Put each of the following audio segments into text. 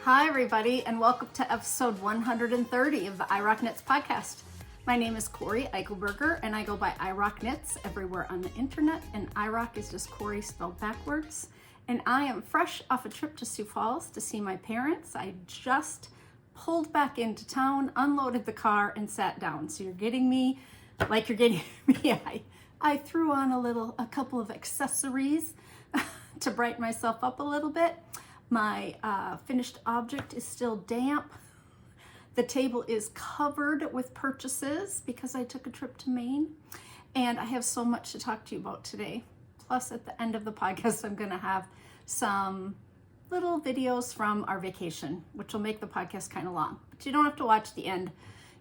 Hi, everybody, and welcome to episode 130 of the IROCKNITTERS podcast. My name is Cori Eichelberger, and I go by IROCKNITTERS everywhere on the internet, and IROC is just Cori spelled backwards. And I am fresh off a trip to Sioux Falls to see my parents. I just pulled back into town, unloaded the car, and sat down. So you're getting me like you're getting me. I threw on a couple of accessories to brighten myself up a little bit. My finished object is still damp. The table is covered with purchases because I took a trip to Maine. And I have so much to talk to you about today. Plus, at the end of the podcast, I'm going to have some little videos from our vacation, which will make the podcast kind of long. But you don't have to watch the end.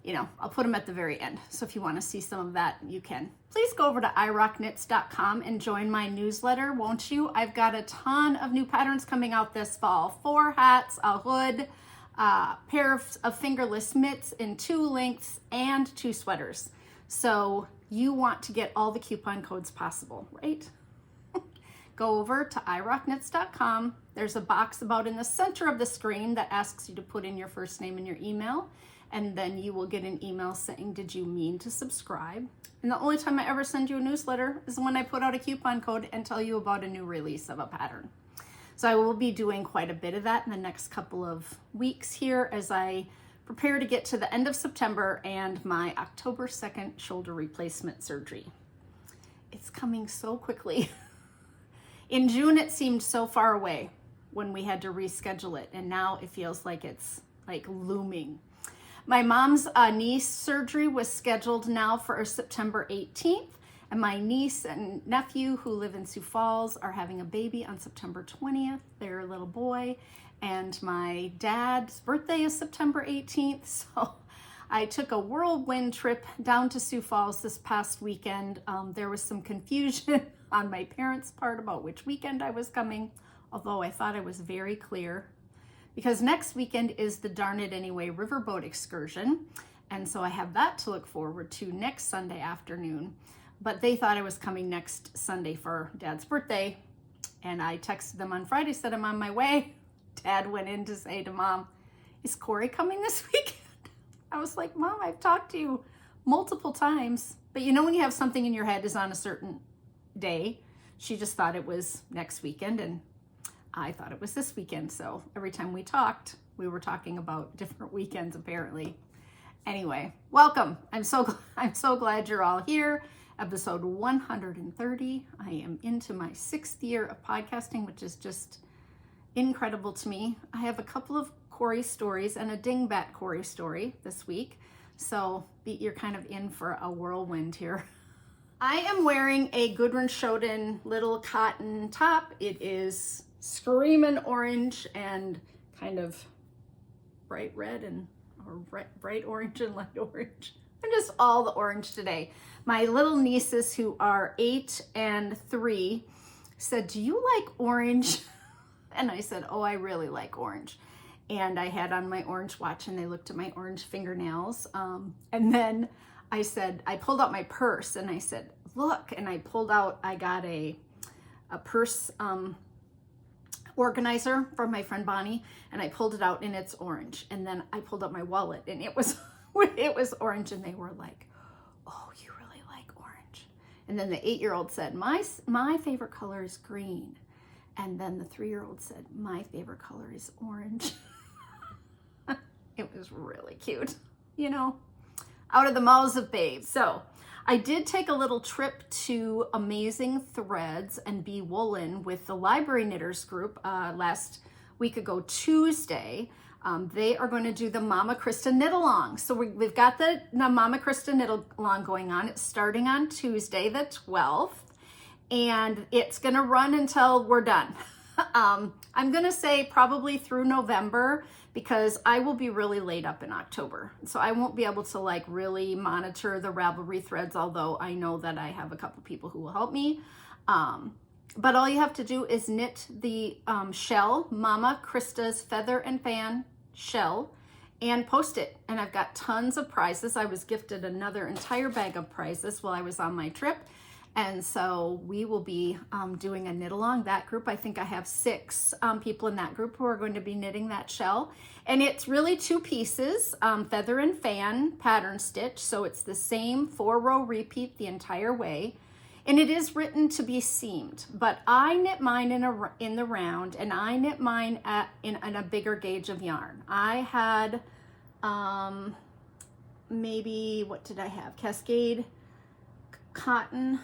You know, I'll put them at the very end. So if you want to see some of that, you can. Please go over to iRockKnits.com and join my newsletter, won't you? I've got a ton of new patterns coming out this fall. 4 hats, a hood, a pair of fingerless mitts in 2 lengths, and 2 sweaters. So you want to get all the coupon codes possible, right? Go over to iRockKnits.com. There's a box about in the center of the screen that asks you to put in your first name and your email. And then you will get an email saying, did you mean to subscribe? And the only time I ever send you a newsletter is when I put out a coupon code and tell you about a new release of a pattern. So I will be doing quite a bit of that in the next couple of weeks here as I prepare to get to the end of September and my October 2nd shoulder replacement surgery. It's coming so quickly. In June, it seemed so far away when we had to reschedule it. And now it feels like it's like looming. My mom's knee surgery was scheduled now for September 18th, and my niece and nephew who live in Sioux Falls are having a baby on September 20th. They're a little boy, and my dad's birthday is September 18th, so I took a whirlwind trip down to Sioux Falls this past weekend. There was some confusion on my parents' part about which weekend I was coming, although I thought I was very clear. Because next weekend is the Darn It Anyway riverboat excursion. And so I have that to look forward to next Sunday afternoon. But they thought I was coming next Sunday for Dad's birthday. And I texted them on Friday, said I'm on my way. Dad went in to say to Mom, is Cori coming this weekend? I was like, Mom, I've talked to you multiple times. But you know when you have something in your head is on a certain day, she just thought it was next weekend, and I thought it was this weekend. So every time we talked, we were talking about different weekends apparently. Anyway, welcome. I'm so glad you're all here. Episode 130. I am into my 6th year of podcasting, which is just incredible to me. I have a couple of Cori stories and a dingbat Cori story this week. So you're kind of in for a whirlwind here. I am wearing a Gudrun Sjoden little cotton top. It is screaming orange and kind of bright red or bright orange and light orange. I'm just all the orange today. My little nieces who are 8 and 3 said, do you like orange? And I said, oh, I really like orange. And I had on my orange watch and they looked at my orange fingernails. And then I said, I pulled out my purse and I said, look, and I got a purse organizer from my friend Bonnie, and I pulled it out and it's orange. And then I pulled out my wallet and it was orange, and they were like, oh, you really like orange. And then the 8-year-old said, my favorite color is green. And then the 3-year-old said, my favorite color is orange. It was really cute, you know, out of the mouths of babes. So I did take a little trip to Amazing Threads and Be Woolen with the Library Knitters group last week ago, Tuesday. They are going to do the Mama Krista Knit Along. So we've got the Mama Krista Knit Along going on. It's starting on Tuesday, the 12th, and it's going to run until we're done. I'm going to say probably through November, because I will be really laid up in October. So I won't be able to like really monitor the Ravelry threads, although I know that I have a couple people who will help me. But all you have to do is knit the shell, Mama Krista's Feather and Fan shell, and post it. And I've got tons of prizes. I was gifted another entire bag of prizes while I was on my trip. And so we will be doing a knit along. That group, I think I have 6 people in that group who are going to be knitting that shell. And it's really 2 pieces, feather and fan pattern stitch. So it's the same 4-row repeat the entire way. And it is written to be seamed, but I knit mine in the round, and I knit mine in a bigger gauge of yarn. I had maybe, what did I have? Cascade cotton,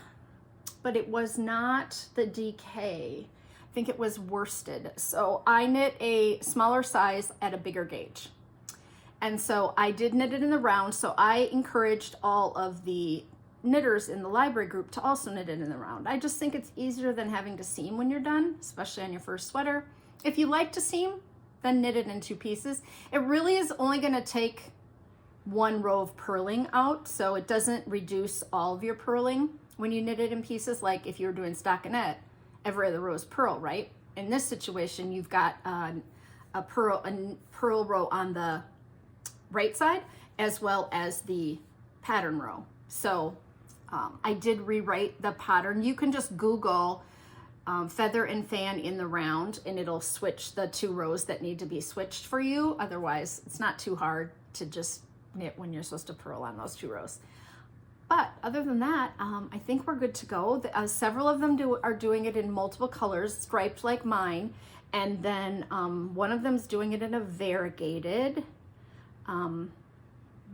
but it was not the DK. I think it was worsted. So I knit a smaller size at a bigger gauge. And so I did knit it in the round. So I encouraged all of the knitters in the library group to also knit it in the round. I just think it's easier than having to seam when you're done, especially on your first sweater. If you like to seam, then knit it in 2 pieces. It really is only going to take 1 row of purling out, so it doesn't reduce all of your purling when you knit it in pieces. Like if you're doing stockinette, every other row is purl, right? In this situation, you've got a purl row on the right side as well as the pattern row. So I did rewrite the pattern. You can just Google feather and fan in the round, and it'll switch the 2 rows that need to be switched for you. Otherwise, it's not too hard to just knit when you're supposed to purl on those 2 rows. But other than that, I think we're good to go. Several of them are doing it in multiple colors, striped like mine, and then one of them's doing it in a variegated,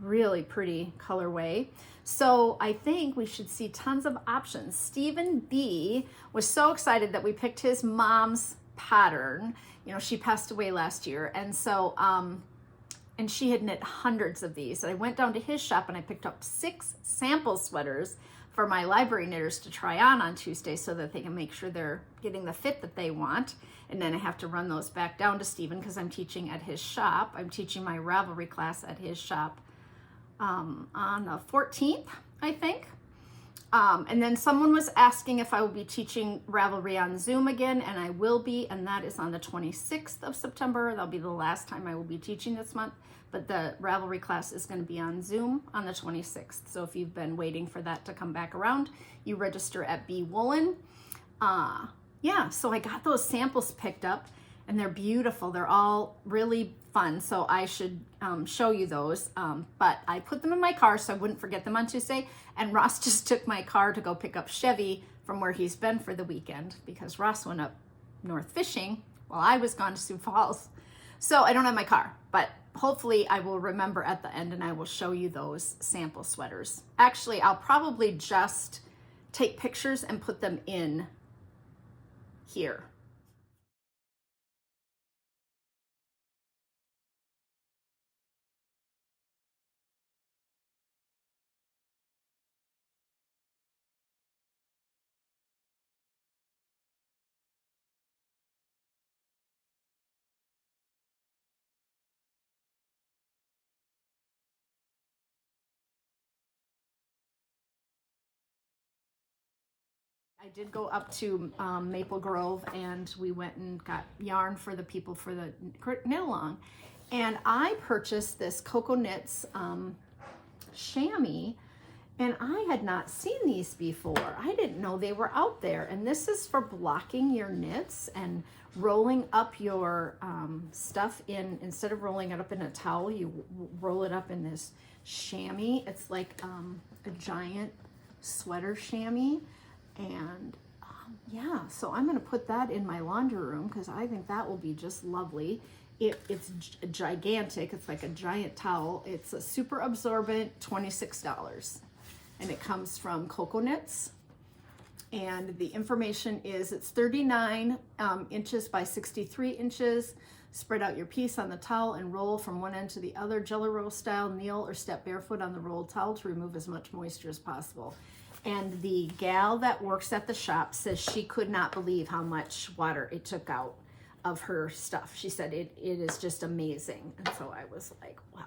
really pretty colorway. So I think we should see tons of options. Stephen B was so excited that we picked his mom's pattern. You know, she passed away last year, and so and she had knit hundreds of these. And I went down to his shop and I picked up 6 sample sweaters for my library knitters to try on Tuesday so that they can make sure they're getting the fit that they want. And then I have to run those back down to Stephen because I'm teaching at his shop. I'm teaching my Ravelry class at his shop on the 14th, I think. And then someone was asking if I will be teaching Ravelry on Zoom again, and I will be, and that is on the 26th of September. That'll be the last time I will be teaching this month, but the Ravelry class is going to be on Zoom on the 26th. So if you've been waiting for that to come back around, you register at B Woolen. Yeah, so I got those samples picked up, and they're beautiful. They're all really fun, so I should show you those. But I put them in my car so I wouldn't forget them on Tuesday, and Ross just took my car to go pick up Chevy from where he's been for the weekend because Ross went up north fishing while I was gone to Sioux Falls. So I don't have my car, but hopefully I will remember at the end and I will show you those sample sweaters. Actually, I'll probably just take pictures and put them in here. I did go up to Maple Grove and we went and got yarn for the people for the knit along. And I purchased this Coco Knits chamois, and I had not seen these before. I didn't know they were out there. And this is for blocking your knits and rolling up your stuff in, instead of rolling it up in a towel, you roll it up in this chamois. It's like a giant sweater chamois. And yeah, so I'm going to put that in my laundry room because I think that will be just lovely. It's gigantic. It's like a giant towel. It's a super absorbent, $26. And it comes from Coco Knits. And the information is it's 39 inches by 63 inches. Spread out your piece on the towel and roll from one end to the other, jelly roll style. Kneel or step barefoot on the rolled towel to remove as much moisture as possible. And the gal that works at the shop says she could not believe how much water it took out of her stuff. She said it is just amazing. And so I was like, wow,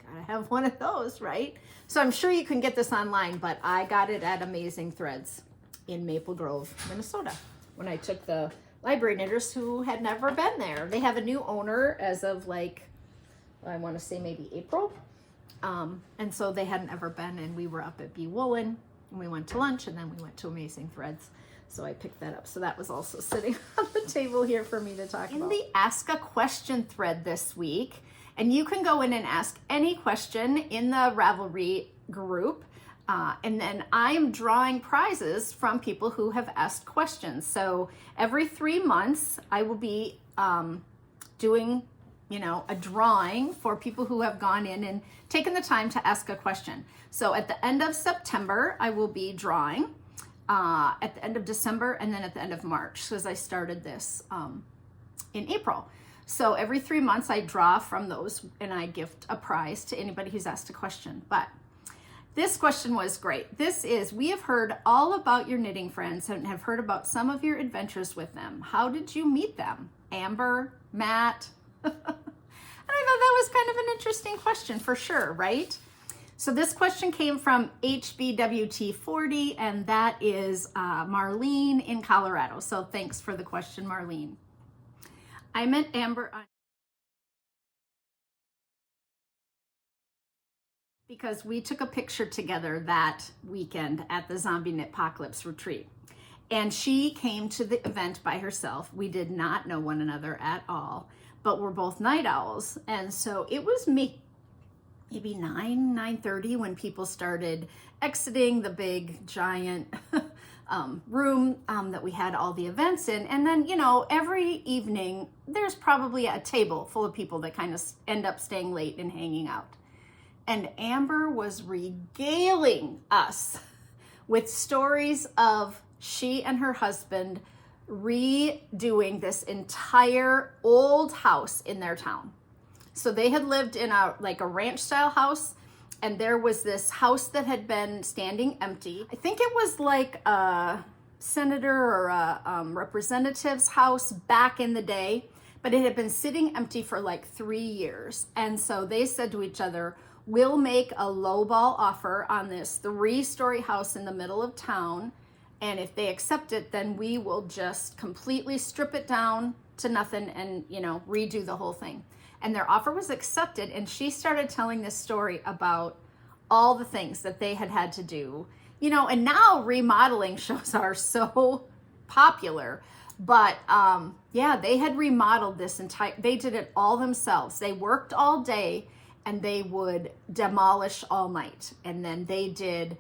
gotta have one of those, right? So I'm sure you can get this online, but I got it at Amazing Threads in Maple Grove, Minnesota, when I took the library knitters who had never been there. They have a new owner as of like, I want to say maybe April. And so they hadn't ever been, and we were up at B Woolen. And we went to lunch, and then we went to Amazing Threads. So I picked that up. So that was also sitting on the table here for me to talk about. In the Ask a Question thread this week, and you can go in and ask any question in the Ravelry group. And then I'm drawing prizes from people who have asked questions. So every 3 months, I will be doing, a drawing for people who have gone in and taken the time to ask a question. So at the end of September, I will be drawing. At the end of December, and then at the end of March, because I started this in April. So every 3 months I draw from those, and I gift a prize to anybody who's asked a question. But this question was great. This is, we have heard all about your knitting friends and have heard about some of your adventures with them. How did you meet them? Amber, Matt? And I thought that was kind of an interesting question for sure, right? So this question came from HBWT40, and that is Marlene in Colorado. So thanks for the question, Marlene. I met Amber because we took a picture together that weekend at the Zombie Knitpocalypse retreat. And she came to the event by herself. We did not know one another at all, but we're both night owls. And so it was maybe 9:30 when people started exiting the big giant room that we had all the events in. And then, every evening there's probably a table full of people that kind of end up staying late and hanging out. And Amber was regaling us with stories of she and her husband redoing this entire old house in their town. So they had lived in a ranch style house, and there was this house that had been standing empty. I think it was like a senator or a representative's house back in the day, but it had been sitting empty for 3 years. And so they said to each other, we'll make a lowball offer on this 3-story house in the middle of town. And if they accept it, then we will just completely strip it down to nothing and, redo the whole thing. And their offer was accepted, and she started telling this story about all the things that they had to do, and now remodeling shows are so popular, but they had remodeled this they did it all themselves. They worked all day and they would demolish all night. And then they did,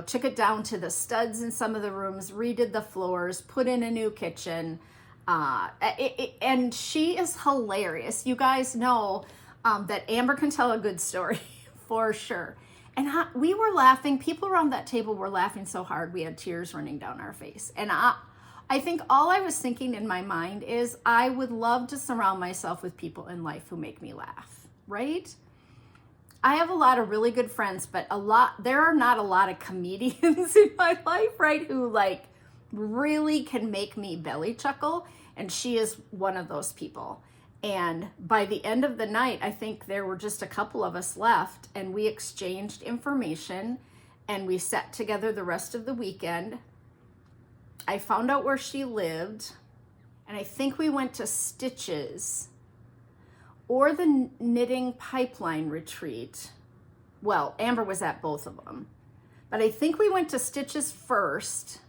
took it down to the studs in some of the rooms, redid the floors, put in a new kitchen. And she is hilarious. You guys know that Amber can tell a good story for sure. And we were laughing. People around that table were laughing so hard we had tears running down our face. And I think all I was thinking in my mind is I would love to surround myself with people in life who make me laugh, right? I have a lot of really good friends, but there are not a lot of comedians in my life, right? Who really can make me belly chuckle. And she is one of those people. And by the end of the night, I think there were just a couple of us left, and we exchanged information and we sat together the rest of the weekend. I found out where she lived, and I think we went to Stitches or the Knitting Pipeline retreat. Well, Amber was at both of them, but I think we went to Stitches first,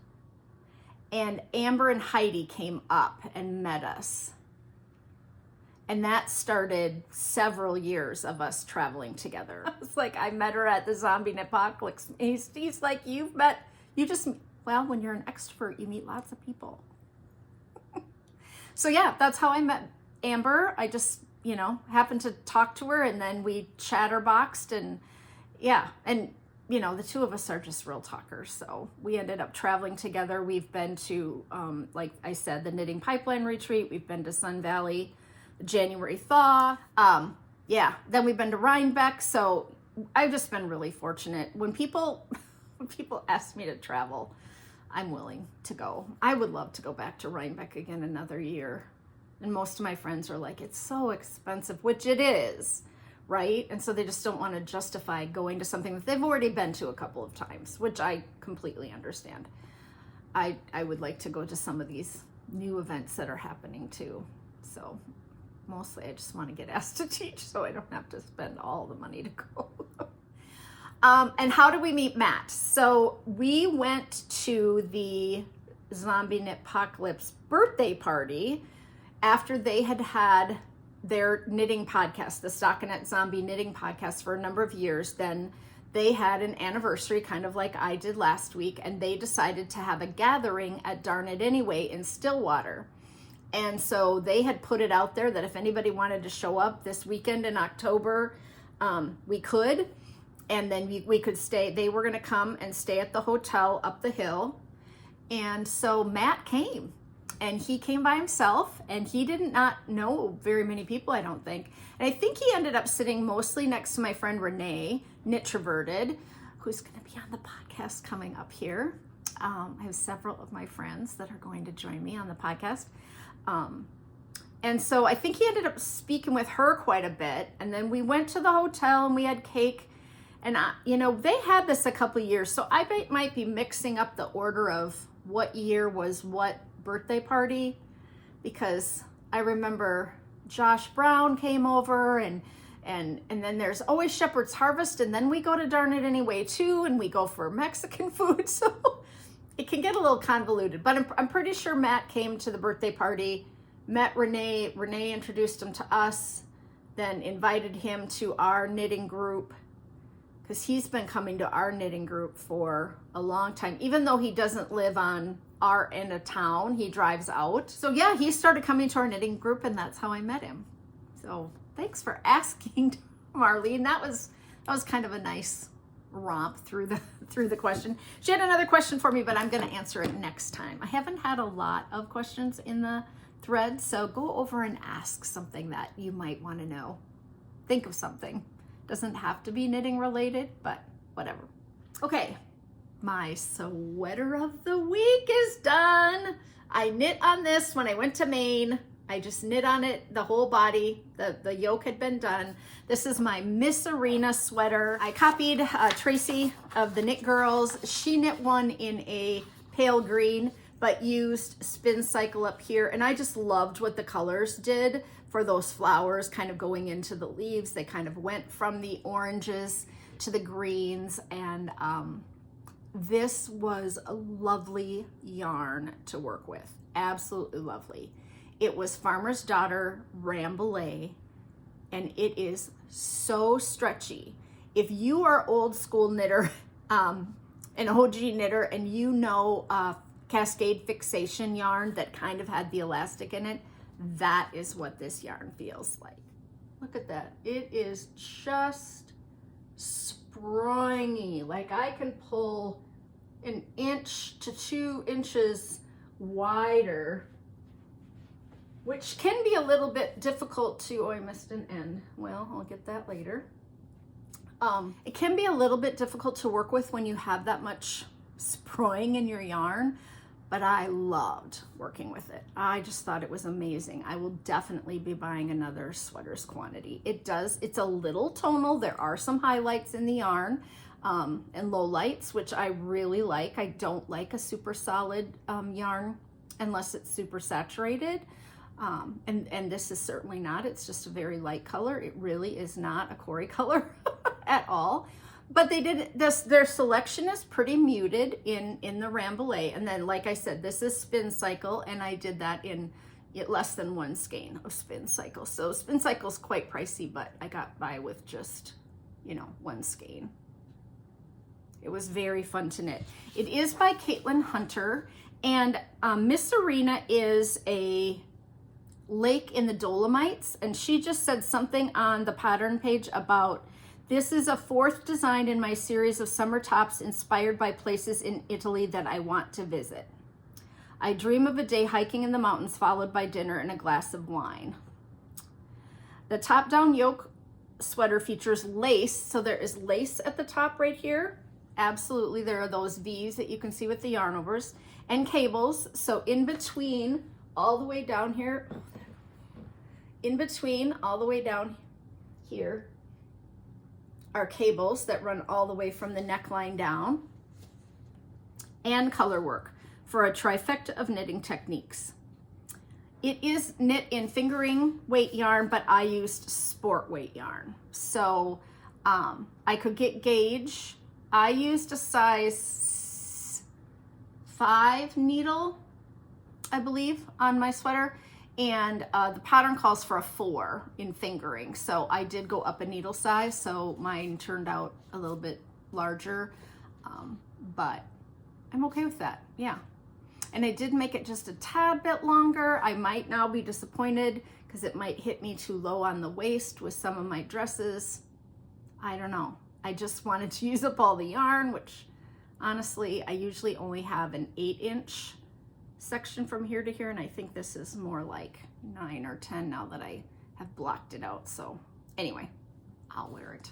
and Amber and Heidi came up and met us. And that started several years of us traveling together. It's I met her at the Zombie Knitpocalypse. He's like, when you're an extrovert, you meet lots of people. So yeah, that's how I met Amber. I just, happened to talk to her, and then we chatterboxed, and yeah. And, the two of us are just real talkers. So we ended up traveling together. We've been to, like I said, the Knitting Pipeline retreat. We've been to Sun Valley, January thaw. Then we've been to Rhinebeck. So I've just been really fortunate. When people ask me to travel, I'm willing to go. I would love to go back to Rhinebeck again another year. And most of my friends are like, it's so expensive, which it is, right? And so they just don't want to justify going to something that they've already been to a couple of times, which I completely understand. I would like to go to some of these new events that are happening too. So mostly I just want to get asked to teach so I don't have to spend all the money to go. And how did we meet Matt? So we went to the Zombie Knitpocalypse birthday party after they had their knitting podcast, the Stockinette Zombie Knitting Podcast, for a number of years. Then they had an anniversary, kind of like I did last week, and they decided to have a gathering at Darn It Anyway in Stillwater. And so they had put it out there that if anybody wanted to show up this weekend in October, we could. And then we could stay. They were going to come and stay at the hotel up the hill. And so Matt came. And he came by himself, and he did not know very many people, I don't think. And I think he ended up sitting mostly next to my friend Renee, Knitroverted, who's going to be on the podcast coming up here. I have several of my friends that are going to join me on the podcast. And so I think he ended up speaking with her quite a bit. And then we went to the hotel and we had cake. And, they had this a couple of years. So I might be mixing up the order of what year was what birthday party, because I remember Josh Brown came over and then there's always Shepherd's Harvest, and then we go to Darn It Anyway too, and we go for Mexican food, so it can get a little convoluted. But I'm pretty sure Matt came to the birthday party, met Renee introduced him to us, then invited him to our knitting group, because he's been coming to our knitting group for a long time. Even though he doesn't live on our end of town, he drives out. So yeah, he started coming to our knitting group, and that's how I met him. So thanks for asking, Marlene. That was kind of a nice romp through the question. She had another question for me, but I'm going to answer it next time. I haven't had a lot of questions in the thread, so go over and ask something that you might want to know. Think of something. Doesn't have to be knitting related, but whatever. Okay, my sweater of the week is done. I knit on this when I went to Maine. I just knit on it, the whole body. The yoke had been done. This is my Misurina sweater. I copied Tracy of the Knit Girls. She knit one in a pale green, but used Spin Cycle up here. And I just loved what the colors did for those flowers kind of going into the leaves. They kind of went from the oranges to the greens, and this was a lovely yarn to work with. Absolutely lovely. It was Farmer's Daughter Rambouillet, and it is so stretchy. If you are old school knitter, an OG knitter, and you know Cascade Fixation yarn that kind of had the elastic in it, that is what this yarn feels like. Look at that. It is just springy. Like I can pull an inch to 2 inches wider, which can be a little bit difficult to, oh, I missed an end. Well, I'll get that later. It can be a little bit difficult to work with when you have that much sproing in your yarn, but I loved working with it. I just thought it was amazing. I will definitely be buying another sweaters quantity. It's a little tonal. There are some highlights in the yarn and lowlights, which I really like. I don't like a super solid yarn unless it's super saturated. And this is certainly not. It's just a very light color. It really is not a Cori color at all. But they did this, their selection is pretty muted in the Rambouillet. And then, like I said, this is Spin Cycle, and I did that in less than 1 skein of Spin Cycle. So Spin Cycle is quite pricey, but I got by with just, 1 skein. It was very fun to knit. It is by Caitlin Hunter, and Misurina is a lake in the Dolomites, and she just said something on the pattern page about, this is a 4th design in my series of summer tops inspired by places in Italy that I want to visit. I dream of a day hiking in the mountains followed by dinner and a glass of wine. The top-down yoke sweater features lace, so there is lace at the top right here. Absolutely, there are those V's that you can see with the yarn overs, and cables. So in between, all the way down here, in between, all the way down here, are cables that run all the way from the neckline down, and color work for a trifecta of knitting techniques. It is knit in fingering weight yarn, but I used sport weight yarn. So I could get gauge. I used a size 5 needle, I believe, on my sweater, and the pattern calls for a 4 in fingering, so I did go up a needle size, so mine turned out a little bit larger, but I'm okay with that. Yeah. And I did make it just a tad bit longer. I might now be disappointed because it might hit me too low on the waist with some of my dresses. I don't know. I just wanted to use up all the yarn, which honestly, I usually only have an 8-inch section from here to here, and I think this is more like 9 or 10 now that I have blocked it out. So anyway, I'll wear it.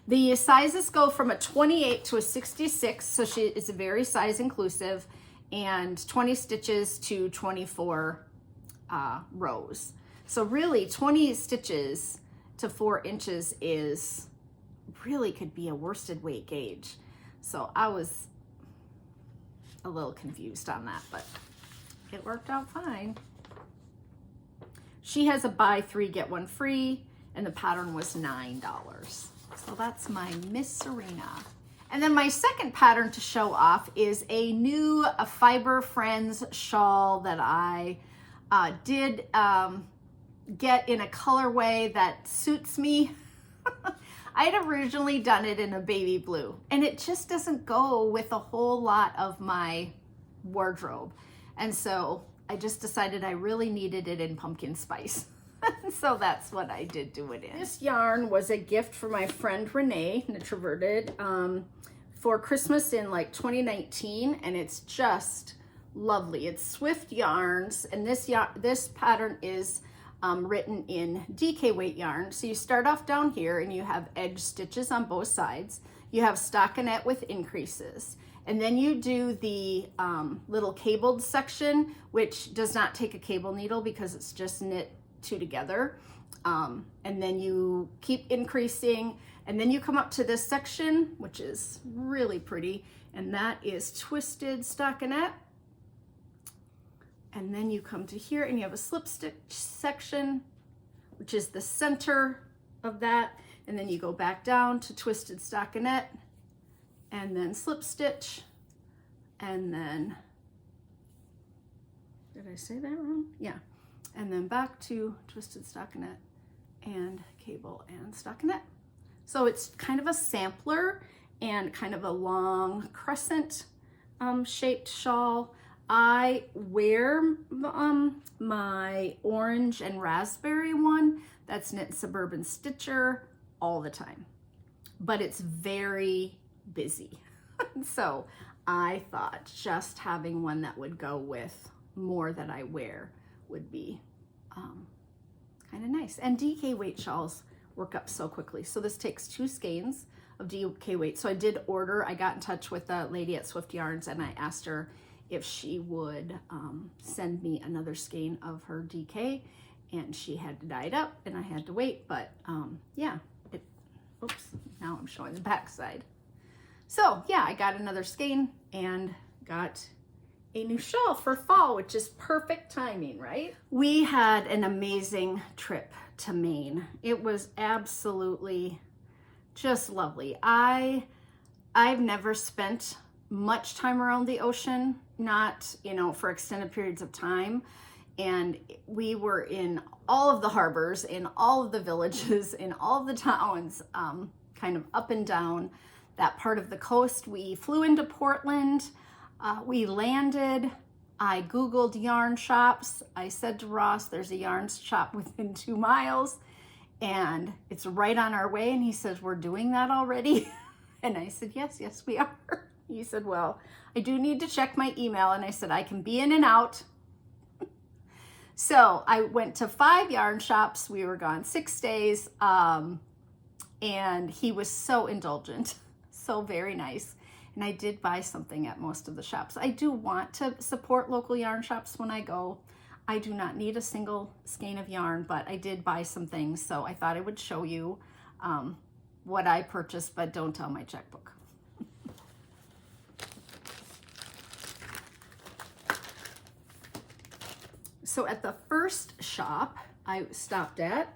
The sizes go from a 28 to a 66, so she is very size inclusive, and 20 stitches to 24 rows. So really 20 stitches to 4 inches is really could be a worsted weight gauge. So I was a little confused on that, but it worked out fine. She has a buy 3 get 1 free, and the pattern was $9. So that's my Misurina. And then my second pattern to show off is a new Fiber Friends shawl that I did get in a colorway that suits me. I had originally done it in a baby blue, and it just doesn't go with a whole lot of my wardrobe. And so I just decided I really needed it in pumpkin spice. So that's what I did do it in. This yarn was a gift for my friend Renee, Knittroverted, for Christmas in like 2019, and it's just lovely. It's Swift yarns, and this pattern is written in DK weight yarn. So you start off down here and you have edge stitches on both sides. You have stockinette with increases. And then you do the little cabled section, which does not take a cable needle because it's just knit 2 together. And then you keep increasing, and then you come up to this section, which is really pretty, and that is twisted stockinette. And then you come to here and you have a slip stitch section, which is the center of that. And then you go back down to twisted stockinette, and then slip stitch, and then, did I say that wrong? Yeah. And then back to twisted stockinette and cable and stockinette. So it's kind of a sampler and kind of a long crescent shaped shawl. I wear my orange and raspberry one that's knit Suburban Stitcher all the time, but it's very busy. So I thought just having one that would go with more that I wear would be kind of nice. And DK weight shawls work up so quickly. So this takes 2 skeins of DK weight. So I did order, I got in touch with the lady at Swift Yarns, and I asked her if she would send me another skein of her DK, and she had to dye it up and I had to wait, but yeah, oops, now I'm showing the back side. So yeah, I got another skein and got a new shawl for fall, which is perfect timing, right? We had an amazing trip to Maine. It was absolutely just lovely. I've never spent much time around the ocean, not, you know, for extended periods of time. And we were in all of the harbors, in all of the villages, in all of the towns, kind of up and down that part of the coast. We flew into Portland. We landed. I Googled yarn shops. I said to Ross, there's a yarn shop within 2 miles and it's right on our way. And he says, we're doing that already. And I said, yes, we are. He said, well, I do need to check my email. And I said, I can be in and out. So I went to 5 yarn shops. We were gone 6 days. And he was so indulgent, so very nice. And I did buy something at most of the shops. I do want to support local yarn shops when I go. I do not need a single skein of yarn, but I did buy some things. So I thought I would show you what I purchased, but don't tell my checkbook. So at the first shop I stopped at,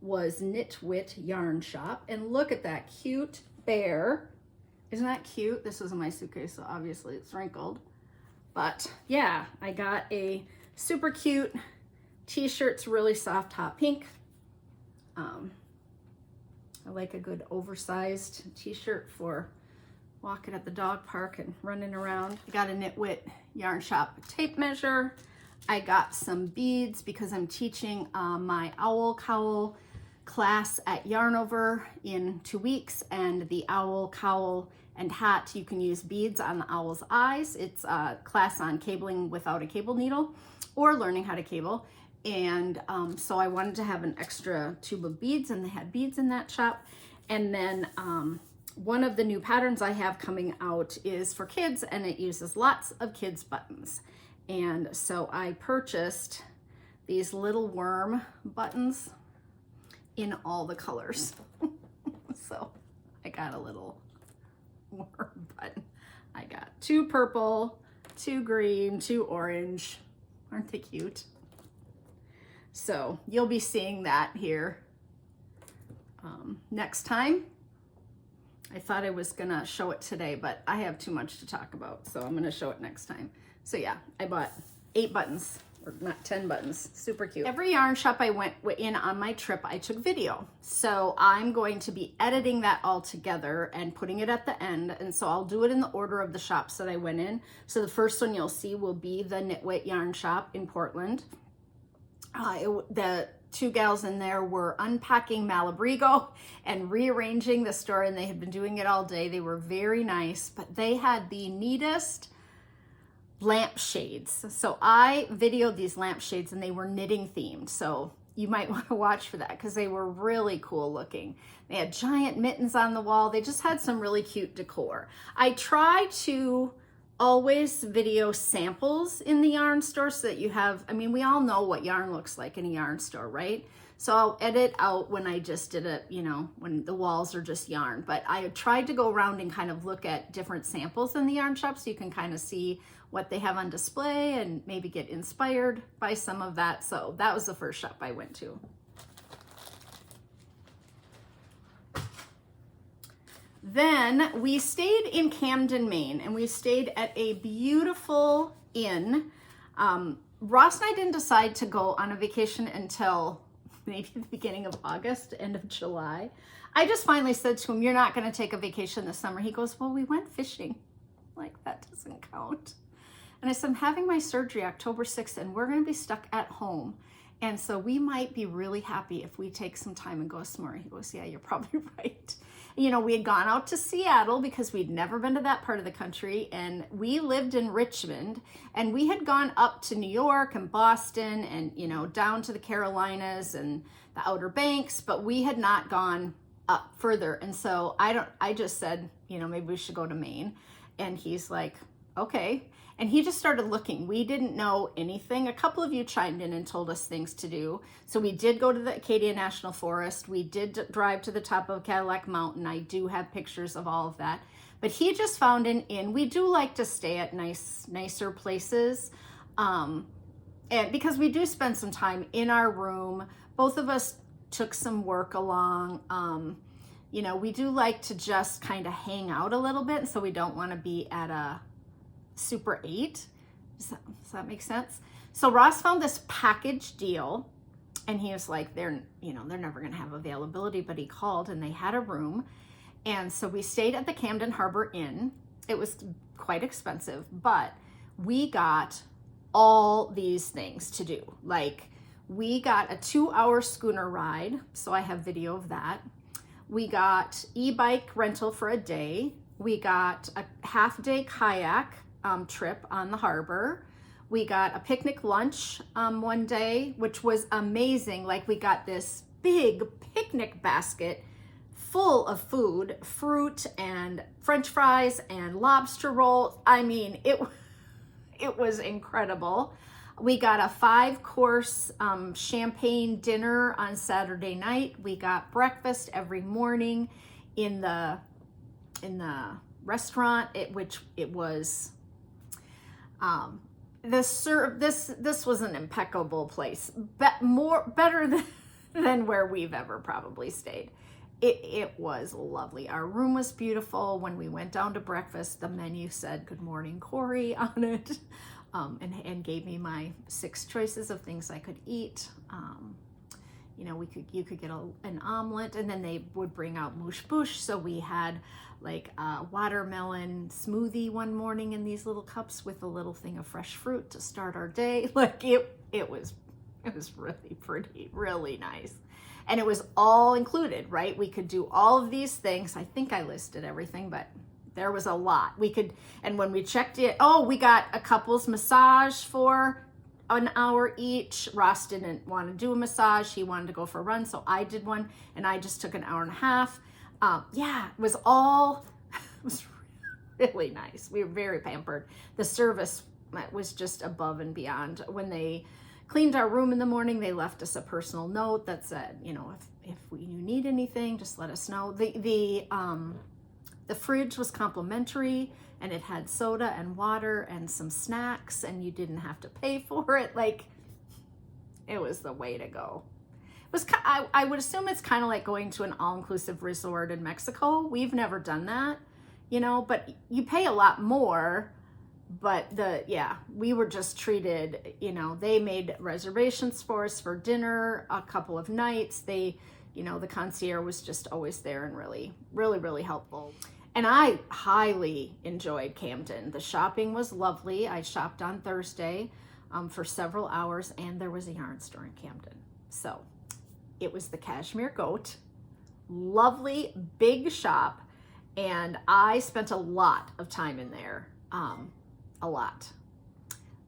was KnitWit Yarn Shop. And look at that cute bear. Isn't that cute? This was in my suitcase, so obviously it's wrinkled. But yeah, I got a super cute t-shirt. It's really soft hot pink. I like a good oversized t-shirt for walking at the dog park and running around. I got a KnitWit Yarn Shop tape measure. I got some beads because I'm teaching my owl cowl class at Yarnover in 2 weeks, and the owl cowl and hat, you can use beads on the owl's eyes. It's a class on cabling without a cable needle or learning how to cable. And so I wanted to have an extra tube of beads, and they had beads in that shop. And then one of the new patterns I have coming out is for kids, and it uses lots of kids buttons. And so I purchased these little worm buttons in all the colors. So I got a little worm button. I got 2 purple, 2 green, 2 orange. Aren't they cute? So you'll be seeing that here next time. I thought I was gonna show it today, but I have too much to talk about, so I'm gonna show it next time. So yeah, I bought 8 buttons, or not 10 buttons, super cute. Every yarn shop I went in on my trip, I took video. So I'm going to be editing that all together and putting it at the end. And so I'll do it in the order of the shops that I went in. So the first one you'll see will be the KnitWit Yarn Shop in Portland. The 2 gals in there were unpacking Malabrigo and rearranging the store, and they had been doing it all day. They were very nice, but they had the neatest lampshades. So I videoed these lampshades, and they were knitting themed. So you might want to watch for that because they were really cool looking. They had giant mittens on the wall. They just had some really cute decor. I try to always video samples in the yarn store so that you have, I mean, we all know what yarn looks like in a yarn store, right? So I'll edit out when I just did it, you know, when the walls are just yarn. But I tried to go around and kind of look at different samples in the yarn shop so you can kind of see what they have on display and maybe get inspired by some of that. So that was the first shop I went to. Then we stayed in Camden, Maine, and we stayed at a beautiful inn. Ross and I didn't decide to go on a vacation until maybe the beginning of August, end of July. I just finally said to him, "You're not going to take a vacation this summer." He goes, "Well, we went fishing." Like, that doesn't count. And I said, "I'm having my surgery October 6th, and we're going to be stuck at home. And so we might be really happy if we take some time and go somewhere." He goes, "Yeah, you're probably right." You know, we had gone out to Seattle because we'd never been to that part of the country, and we lived in Richmond, and we had gone up to New York and Boston and, you know, down to the Carolinas and the Outer Banks, but we had not gone up further. And so I just said, you know, maybe we should go to Maine. And he's like, okay. And he just started looking. We didn't know anything. A couple of you chimed in and told us things to do. So we did go to the Acadia National Forest. We did drive to the top of Cadillac Mountain. I do have pictures of all of that. But he just found an inn. We do like to stay at nicer places. And because we do spend some time in our room. Both of us took some work along. You know, we do like to just kind of hang out a little bit. So we don't want to be at a Super 8. Does that make sense? So Ross found this package deal, and he was like, they're never going to have availability, but he called and they had a room. And so we stayed at the Camden Harbor Inn. It was quite expensive, but we got all these things to do. Like, we got a 2-hour schooner ride. So I have video of that. We got e-bike rental for a day. We got a half-day kayak trip on the harbor. We got a picnic lunch one day, which was amazing. Like, we got this big picnic basket full of food, fruit and French fries and lobster rolls. I mean, it was incredible. We got a 5-course champagne dinner on Saturday night. We got breakfast every morning in the restaurant, which was this was an impeccable place, better than where we've ever probably stayed. It was lovely. Our room was beautiful. When we went down to breakfast, the menu said "Good morning, Cori" on it, and gave me my 6 choices of things I could eat. You know, you could get an omelet, and then they would bring out mouche bouche. So we had like a watermelon smoothie one morning in these little cups with a little thing of fresh fruit to start our day. Like it was really pretty, really nice. And it was all included, right? We could do all of these things. I think I listed everything, but there was a lot. We could, and when we checked it, we got a couples massage for an hour each. Ross didn't want to do a massage. He wanted to go for a run, so I did one, and I just took an hour and a half. Yeah, it was really nice. We were very pampered. The service was just above and beyond. When they cleaned our room in the morning, they left us a personal note that said, you know, if you need anything, just let us know. The fridge was complimentary, and it had soda and water and some snacks, and you didn't have to pay for it. Like, it was the way to go. It was, I would assume it's kind of like going to an all-inclusive resort in Mexico. We've never done that, you know, but you pay a lot more. But we were just treated, you know, they made reservations for us for dinner a couple of nights. They, you know, the concierge was just always there and really, really, really helpful. And I highly enjoyed Camden. The shopping was lovely. I shopped on Thursday for several hours, and there was a yarn store in Camden. So it was the Cashmere Goat. Lovely, big shop. And I spent a lot of time in there. A lot.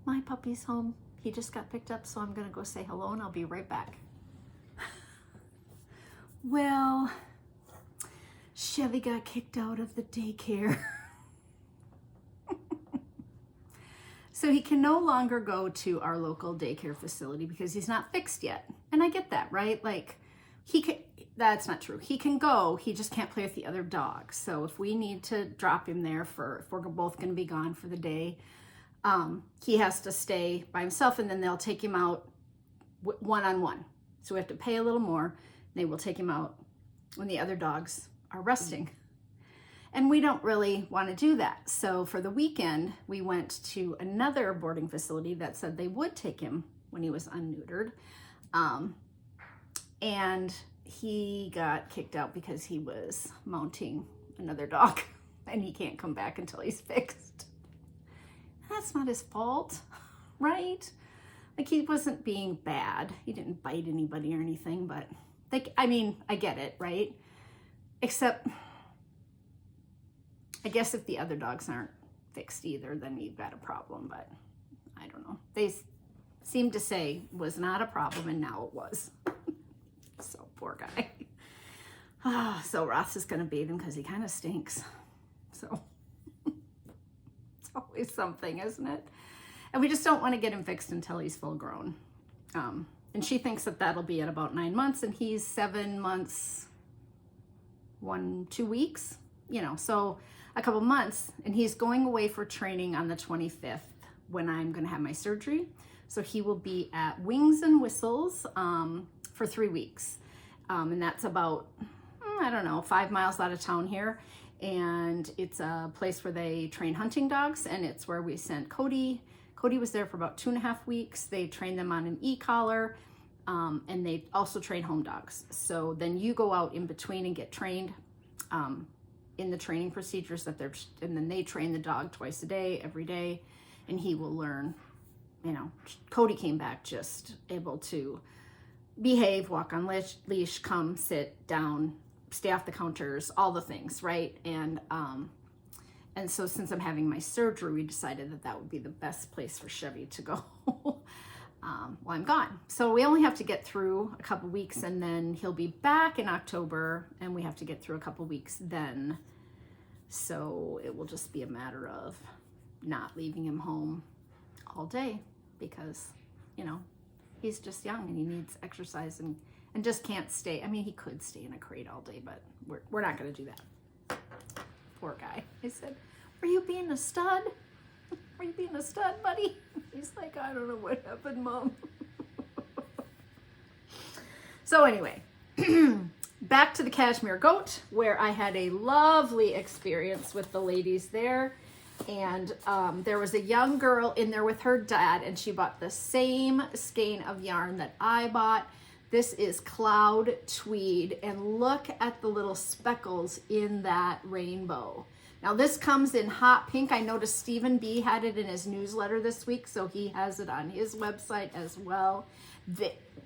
My puppy's home. He just got picked up, so I'm gonna go say hello, and I'll be right back. Well, Chevy got kicked out of the daycare. So he can no longer go to our local daycare facility because he's not fixed yet. And I get that, right? Like, that's not true. He can go, he just can't play with the other dogs. So if we need to drop him there if we're both going to be gone for the day, he has to stay by himself, and then they'll take him out one-on-one. So we have to pay a little more. They will take him out when the other dogs are resting. And we don't really want to do that. So for the weekend, we went to another boarding facility that said they would take him when he was unneutered. And he got kicked out because he was mounting another dog, and he can't come back until he's fixed. That's not his fault, right? Like, he wasn't being bad. He didn't bite anybody or anything, but like, I mean, I get it, right? Except, I guess if the other dogs aren't fixed either, then you've got a problem, but I don't know. They seemed to say it was not a problem, and now it was. So poor guy. So Ross is going to bathe him because he kind of stinks. So it's always something, isn't it? And we just don't want to get him fixed until he's full grown. And she thinks that that'll be at about 9 months, and he's 7 months, 2 weeks, you know, so a couple months. And he's going away for training on the 25th when I'm going to have my surgery. So he will be at Wings and Whistles for 3 weeks. And that's about, I don't know, 5 miles out of town here. And it's a place where they train hunting dogs, and it's where we sent Cody. Cody was there for about 2.5 weeks. They trained them on an e-collar, and they also train home dogs. So then you go out in between and get trained in the training procedures and then they train the dog twice a day, every day, and he will learn. You know, Cody came back just able to behave, walk on leash, come, sit down, stay off the counters, all the things, right? And so since I'm having my surgery, we decided that that would be the best place for Chevy to go while I'm gone. So we only have to get through a couple weeks, and then he'll be back in October, and we have to get through a couple weeks then. So it will just be a matter of not leaving him home all day because, you know, he's just young and he needs exercise and just can't stay. I mean, he could stay in a crate all day, but we're not going to do that. Poor guy. I said, "Were you being a stud? Were you being a stud, buddy?" He's like, "I don't know what happened, Mom." So anyway, back to the Cashmere Goat, where I had a lovely experience with the ladies there. And there was a young girl in there with her dad, and she bought the same skein of yarn that I bought. This is Cloud Tweed, and look at the little speckles in that rainbow. Now this comes in hot pink. I noticed Stephen B had it in his newsletter this week, so he has it on his website as well.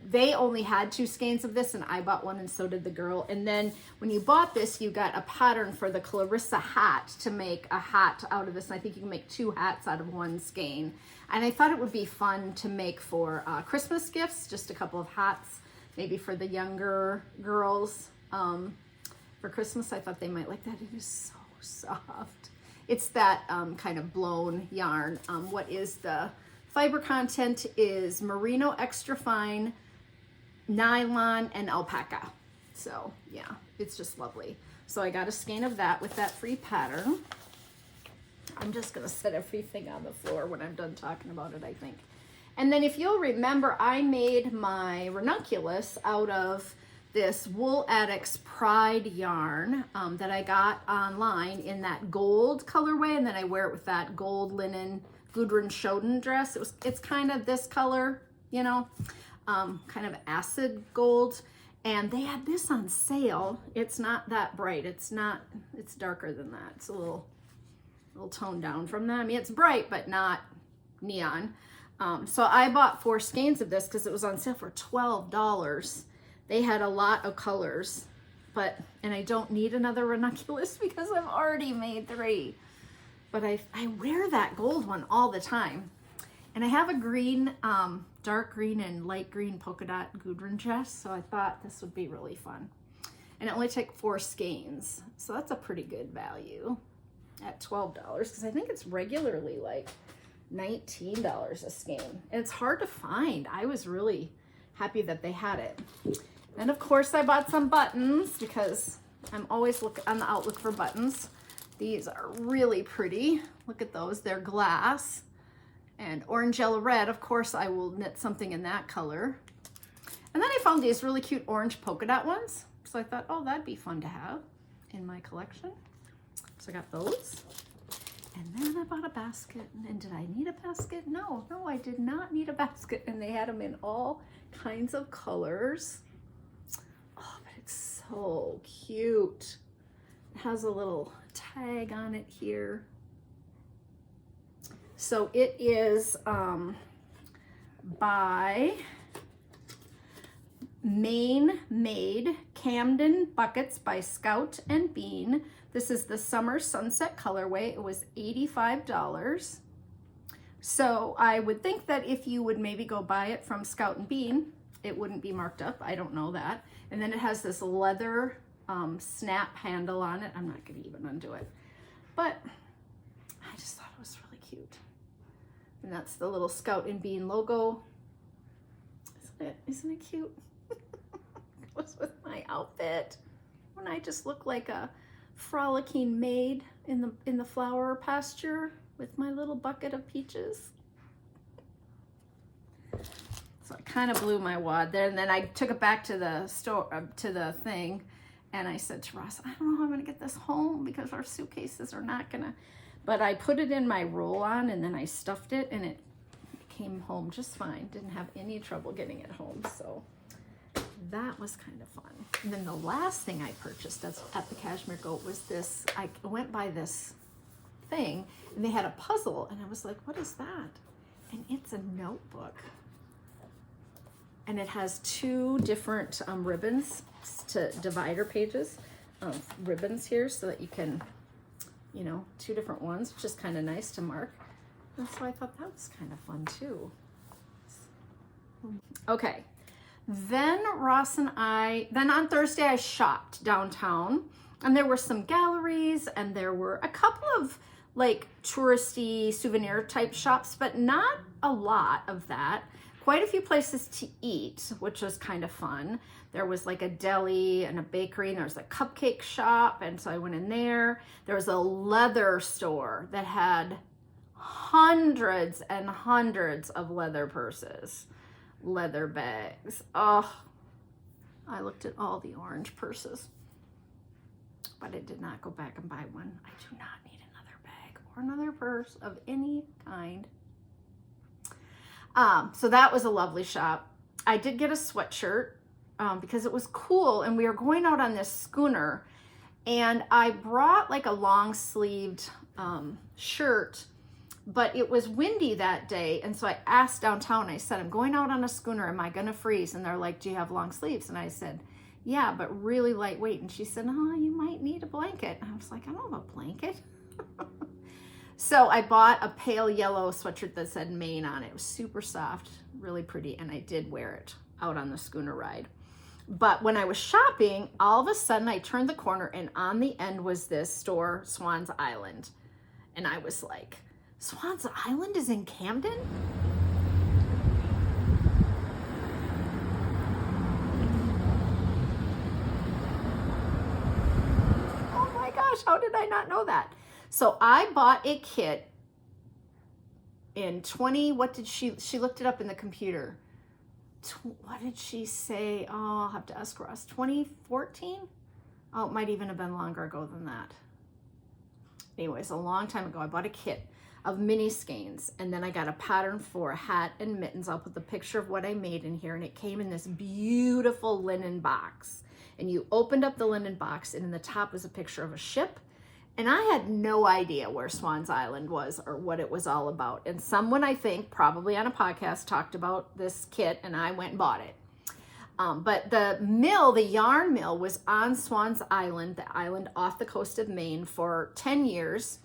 They only had 2 skeins of this, and I bought one, and so did the girl. And then when you bought this, you got a pattern for the Clarissa hat to make a hat out of this. And I think you can make 2 hats out of 1 skein. And I thought it would be fun to make for Christmas gifts, just a couple of hats, maybe for the younger girls. For Christmas, I thought they might like that. It is so soft. It's that kind of blown yarn. What is the fiber content is merino extra fine, nylon, and alpaca. So yeah, it's just lovely. So I got a skein of that with that free pattern. I'm just gonna set everything on the floor when I'm done talking about it, I think. And then if you'll remember, I made my ranunculus out of this Wool Addicts Pride yarn that I got online in that gold colorway, and then I wear it with that gold linen Gudrun Sjoden dress. It's kind of this color, you know, kind of acid gold. And they had this on sale. It's not that bright. It's darker than that. It's a little toned down from that. I mean, it's bright, but not neon. So I bought 4 skeins of this because it was on sale for $12. They had a lot of colors, and I don't need another ranunculus because I've already made 3. But I wear that gold one all the time. And I have a green, dark green and light green polka dot Gudrun dress, so I thought this would be really fun. And it only took 4 skeins, so that's a pretty good value at $12, because I think it's regularly like $19 a skein. And it's hard to find. I was really happy that they had it. And of course I bought some buttons because I'm always on the outlook for buttons. These are really pretty. Look at those. They're glass and orange, yellow, red. Of course, I will knit something in that color. And then I found these really cute orange polka dot ones. So I thought, oh, that'd be fun to have in my collection. So I got those. And then I bought a basket. And did I need a basket? No, I did not need a basket. And they had them in all kinds of colors. Oh, but it's so cute. It has a little tag on it here. So it is by Maine Made Camden Buckets by Scout and Bean. This is the Summer Sunset colorway. It was $85. So I would think that if you would maybe go buy it from Scout and Bean, it wouldn't be marked up. I don't know that. And then it has this leather snap handle on it. I'm not going to even undo it, but I just thought it was really cute. And that's the little Scout and Bean logo. Isn't it cute? Goes with my outfit. When I just look like a frolicking maid in the flower pasture with my little bucket of peaches. So I kind of blew my wad there, and then I took it back to the store, to the thing, and I said to Ross, I don't know how I'm gonna get this home because our suitcases are not gonna, but I put it in my roll-on and then I stuffed it and it came home just fine. Didn't have any trouble getting it home, so that was kind of fun. And then the last thing I purchased at the Cashmere Goat was this. I went by this thing and they had a puzzle and I was like, what is that? And it's a notebook. And it has 2 different ribbons to divider pages, ribbons here so that you can, 2 different ones, which is kind of nice to mark. And so I thought that was kind of fun too. Okay. Then Ross and then on Thursday I shopped downtown and there were some galleries and there were a couple of like touristy souvenir type shops, but not a lot of that. Quite a few places to eat, which was kind of fun. There was like a deli and a bakery and there was a cupcake shop. And so I went in there. There was a leather store that had hundreds and hundreds of leather purses. Leather bags. Oh, I looked at all the orange purses, but I did not go back and buy one. I do not need another bag or another purse of any kind. So that was a lovely shop. I did get a sweatshirt because it was cool, and we were going out on this schooner, and I brought like a long sleeved shirt, but it was windy that day. And so I asked downtown, I said, I'm going out on a schooner. Am I going to freeze? And they're like, do you have long sleeves? And I said, yeah, but really lightweight. And she said, oh, you might need a blanket. And I was like, I don't have a blanket. So I bought a pale yellow sweatshirt that said Maine on it. It was super soft, really pretty. And I did wear it out on the schooner ride. But when I was shopping, all of a sudden I turned the corner, and on the end was this store, Swans Island. And I was like, Swans Island is in Camden? Oh my gosh, how did I not know that? So I bought a kit in what did she looked it up in the computer. What did she say? Oh, I'll have to ask Ross. 2014? Oh, it might even have been longer ago than that. Anyways, a long time ago, I bought a kit of mini skeins, and then I got a pattern for a hat and mittens. I'll put the picture of what I made in here, and it came in this beautiful linen box. And you opened up the linen box, and in the top was a picture of a ship. And I had no idea where Swans Island was or what it was all about. And someone, I think, probably on a podcast, talked about this kit, and I went and bought it. But the mill, the yarn mill, was on Swans Island, the island off the coast of Maine, for 10 years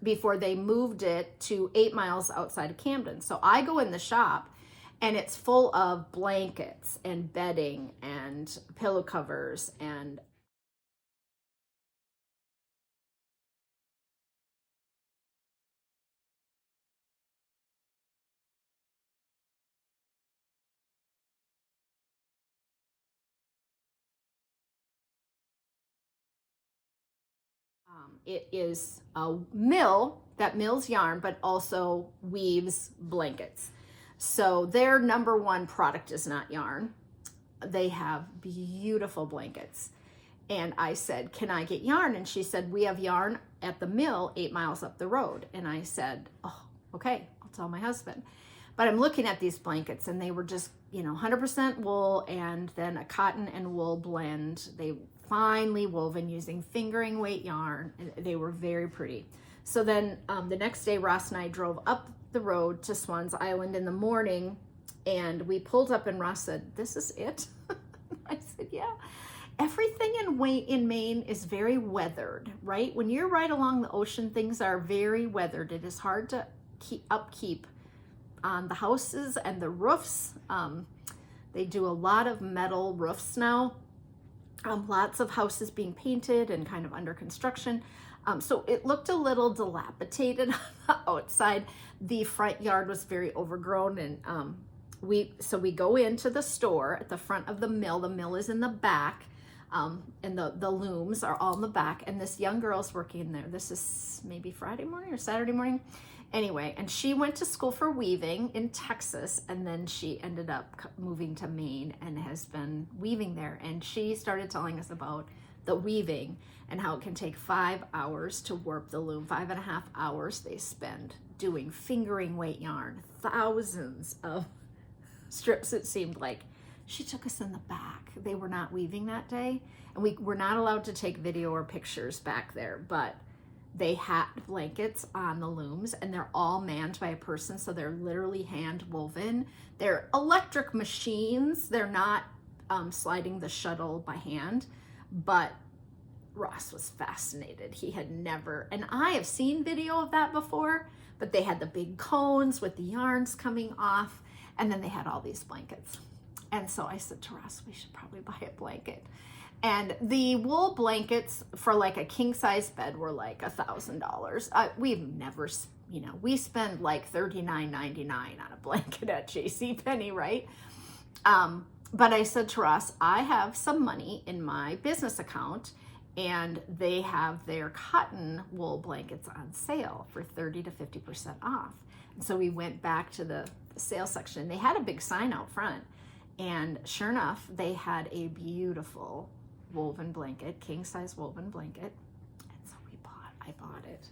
before they moved it to 8 miles outside of Camden. So I go in the shop, and it's full of blankets and bedding and pillow covers and it is a mill that mills yarn, but also weaves blankets. So their number one product is not yarn. They have beautiful blankets. And I said, can I get yarn? And she said, we have yarn at the mill 8 miles up the road. And I said, oh, okay, I'll tell my husband. But I'm looking at these blankets, and they were just, 100% wool and then a cotton and wool blend. They finely woven using fingering weight yarn. They were very pretty. So then the next day, Ross and I drove up the road to Swans Island in the morning, and we pulled up, and Ross said, this is it? I said, yeah. Everything in Maine is very weathered, right? When you're right along the ocean, things are very weathered. It is hard to upkeep on the houses and the roofs. They do a lot of metal roofs now. Lots of houses being painted and kind of under construction. So it looked a little dilapidated outside. The front yard was very overgrown, and we go into the store at the front of the mill. The mill is in the back, and the looms are all in the back, and this young girl's working there. This is maybe Friday morning or Saturday morning. Anyway, and she went to school for weaving in Texas, and then she ended up moving to Maine and has been weaving there. And she started telling us about the weaving and how it can take 5 hours to warp the loom. 5.5 hours they spend doing fingering weight yarn, thousands of strips, it seemed like. She took us in the back. They were not weaving that day, and we were not allowed to take video or pictures back there, but they had blankets on the looms, and they're all manned by a person, so they're literally hand woven. They're electric machines. They're not sliding the shuttle by hand, but Ross was fascinated. He had never, and I have seen video of that before, but they had the big cones with the yarns coming off, and then they had all these blankets. And so I said to Ross, we should probably buy a blanket. And the wool blankets for like a king size bed were like $1,000. We've never, we spend like $39.99 on a blanket at JCPenney, right? But I said to Ross, I have some money in my business account, and they have their cotton wool blankets on sale for 30 to 50% off. And so we went back to the sales section. They had a big sign out front, And sure enough, they had a beautiful woven blanket, king size woven blanket. And so I bought it.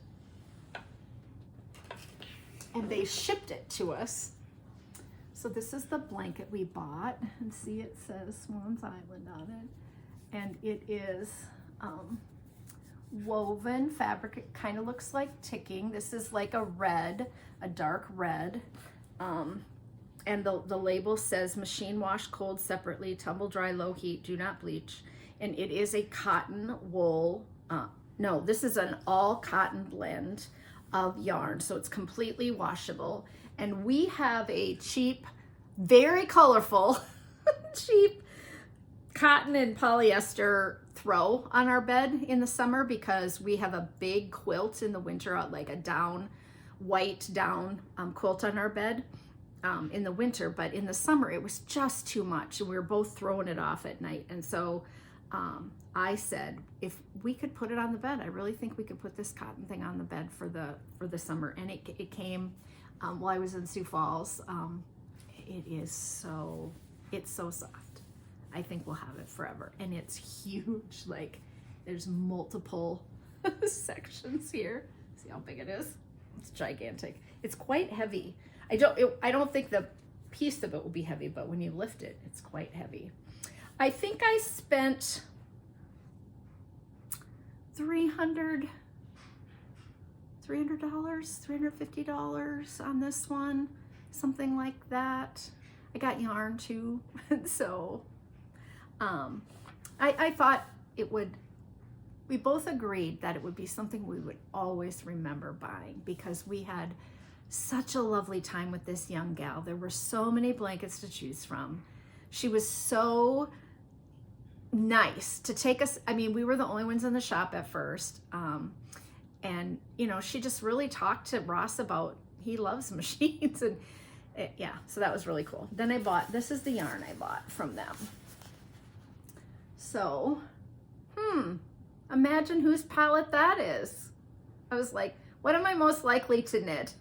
And they shipped it to us. So this is the blanket we bought, and see, it says Swans Island on it. And it is woven fabric. It kind of looks like ticking. This is like a red, a dark red. And the label says machine wash cold separately, tumble dry, low heat, do not bleach. And it is a cotton wool, no, this is an all cotton blend of yarn. So it's completely washable. And we have a cheap, very colorful, cheap cotton and polyester throw on our bed in the summer because we have a big quilt in the winter, like a down, white down quilt on our bed. In the winter, but in the summer it was just too much, and we were both throwing it off at night. And so I said, if we could put it on the bed, I really think we could put this cotton thing on the bed for the summer. And it came while I was in Sioux Falls. It's so soft. I think we'll have it forever, and it's huge. Like, there's multiple sections here. See how big it is? It's gigantic. It's quite heavy. I don't think the piece of it will be heavy, but when you lift it, it's quite heavy. I think I spent $350 on this one, something like that. I got yarn too, so I thought it would. We both agreed that it would be something we would always remember buying because we had such a lovely time with this young gal. There were so many blankets to choose from. She was so nice to take us. I mean, we were the only ones in the shop at first. And, you know, she just really talked to Ross about, he loves machines. And yeah, so that was really cool. Then I bought, this is the yarn I bought from them. So, imagine whose palette that is. I was like, what am I most likely to knit?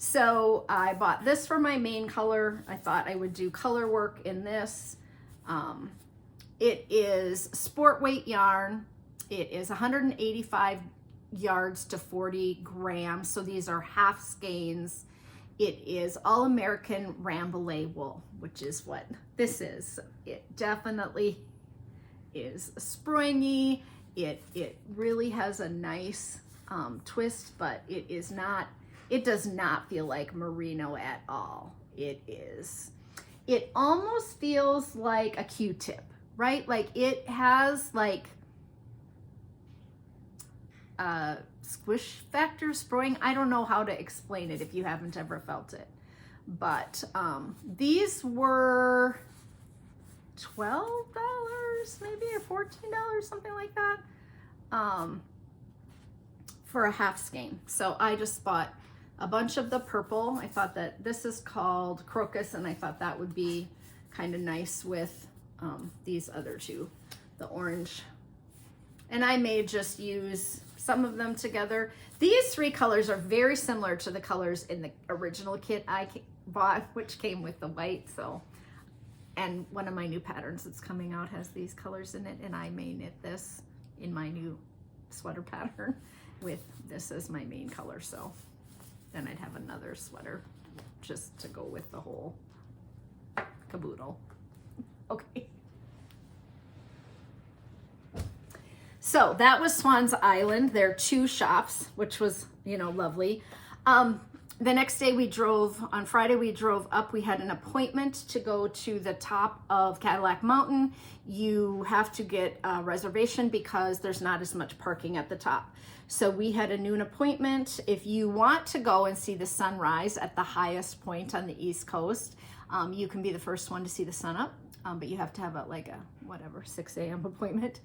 So I bought this for my main color. I thought I would do color work in this. It is sport weight yarn. It is 185 yards to 40 grams. So these are half skeins. It is all American Rambouillet wool, which is what this is. It definitely is springy. It really has a nice twist, but it is not. It does not feel like merino at all. It almost feels like a Q-tip, right? Like it has like squish factor spring. I don't know how to explain it if you haven't ever felt it. But these were $12 maybe, or $14, something like that, for a half skein. So I just bought a bunch of the purple. I thought that this is called Crocus, and I thought that would be kind of nice with these other two, the orange. And I may just use some of them together. These three colors are very similar to the colors in the original kit I bought, which came with the white. So, and one of my new patterns that's coming out has these colors in it, and I may knit this in my new sweater pattern with this as my main color. So then I'd have another sweater just to go with the whole caboodle. Okay. So that was Swans Island. There are two shops, which was, you know, lovely. The next day on Friday we drove up. We had an appointment to go to the top of Cadillac Mountain. You have to get a reservation because there's not as much parking at the top. So we had a noon appointment. If you want to go and see the sunrise at the highest point on the East Coast, you can be the first one to see the sun up, but you have to have a 6 a.m. appointment.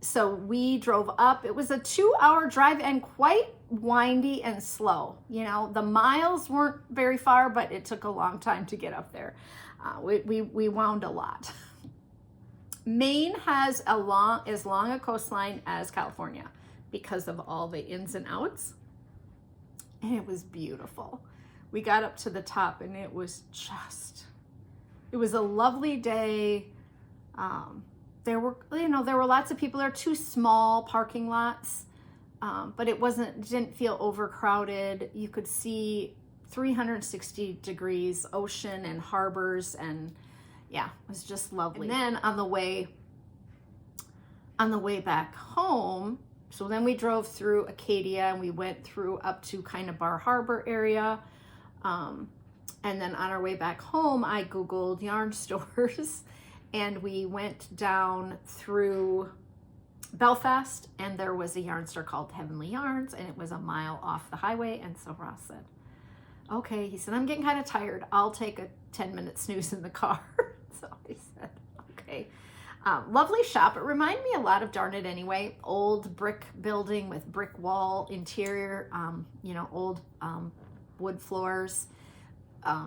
So we drove up. It was a 2-hour drive and quite windy and slow. You know, the miles weren't very far, but it took a long time to get up there. We wound a lot. Maine has as long a coastline as California because of all the ins and outs. And it was beautiful. We got up to the top and it was just It was a lovely day. There were lots of people. There are 2 small parking lots, but it didn't feel overcrowded. You could see 360 degrees ocean and harbors, and yeah, it was just lovely. And then on the way back home, so then we drove through Acadia and we went through up to kind of Bar Harbor area. And then on our way back home, I Googled yarn stores and we went down through Belfast, and there was a yarn store called Heavenly Yarns, and it was a mile off the highway. And so Ross said, okay, he said, I'm getting kind of tired. I'll take a 10-minute snooze in the car. So I said, okay. Lovely shop. It reminded me a lot of Darn It Anyway. Old brick building with brick wall interior, old wood floors.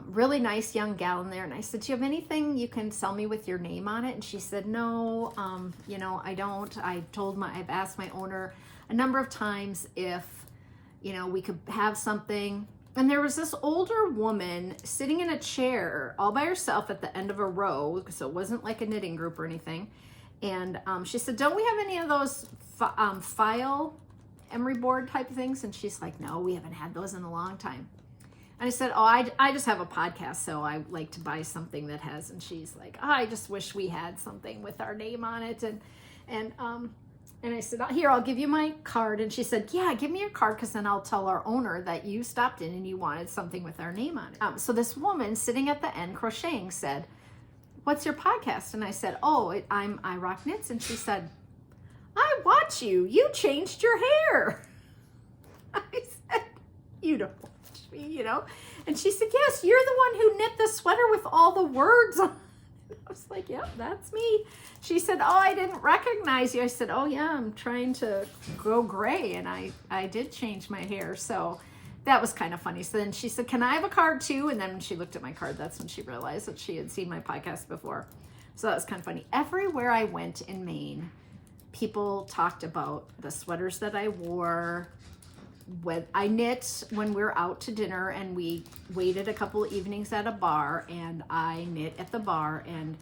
Really nice young gal in there. And I said, do you have anything you can sell me with your name on it? And she said, no, I don't. I've asked my owner a number of times if, we could have something. And there was this older woman sitting in a chair all by herself at the end of a row. So it wasn't like a knitting group or anything. And she said, don't we have any of those file emery board type of things? And she's like, no, we haven't had those in a long time. And I said, oh, I just have a podcast, so I like to buy something that has, and she's like, oh, I just wish we had something with our name on it. And I said, oh, here, I'll give you my card. And she said, yeah, give me your card, because then I'll tell our owner that you stopped in and you wanted something with our name on it. So this woman sitting at the end crocheting said, what's your podcast? And I said, I'm I Rock Knits. And she said, I watch you. You changed your hair. I said, you don't watch me, And she said, yes, you're the one who knit the sweater with all the words on. I was like, yep, that's me. She said, oh, I didn't recognize you. I said, oh yeah, I'm trying to go gray, and I did change my hair. So that was kind of funny. So then she said, can I have a card too? And then when she looked at my card, that's when she realized that she had seen my podcast before. So that was kind of funny. Everywhere I went in Maine, people talked about the sweaters that I wore. I knit when we were out to dinner, and we waited a couple of evenings at a bar, and I knit at the bar, and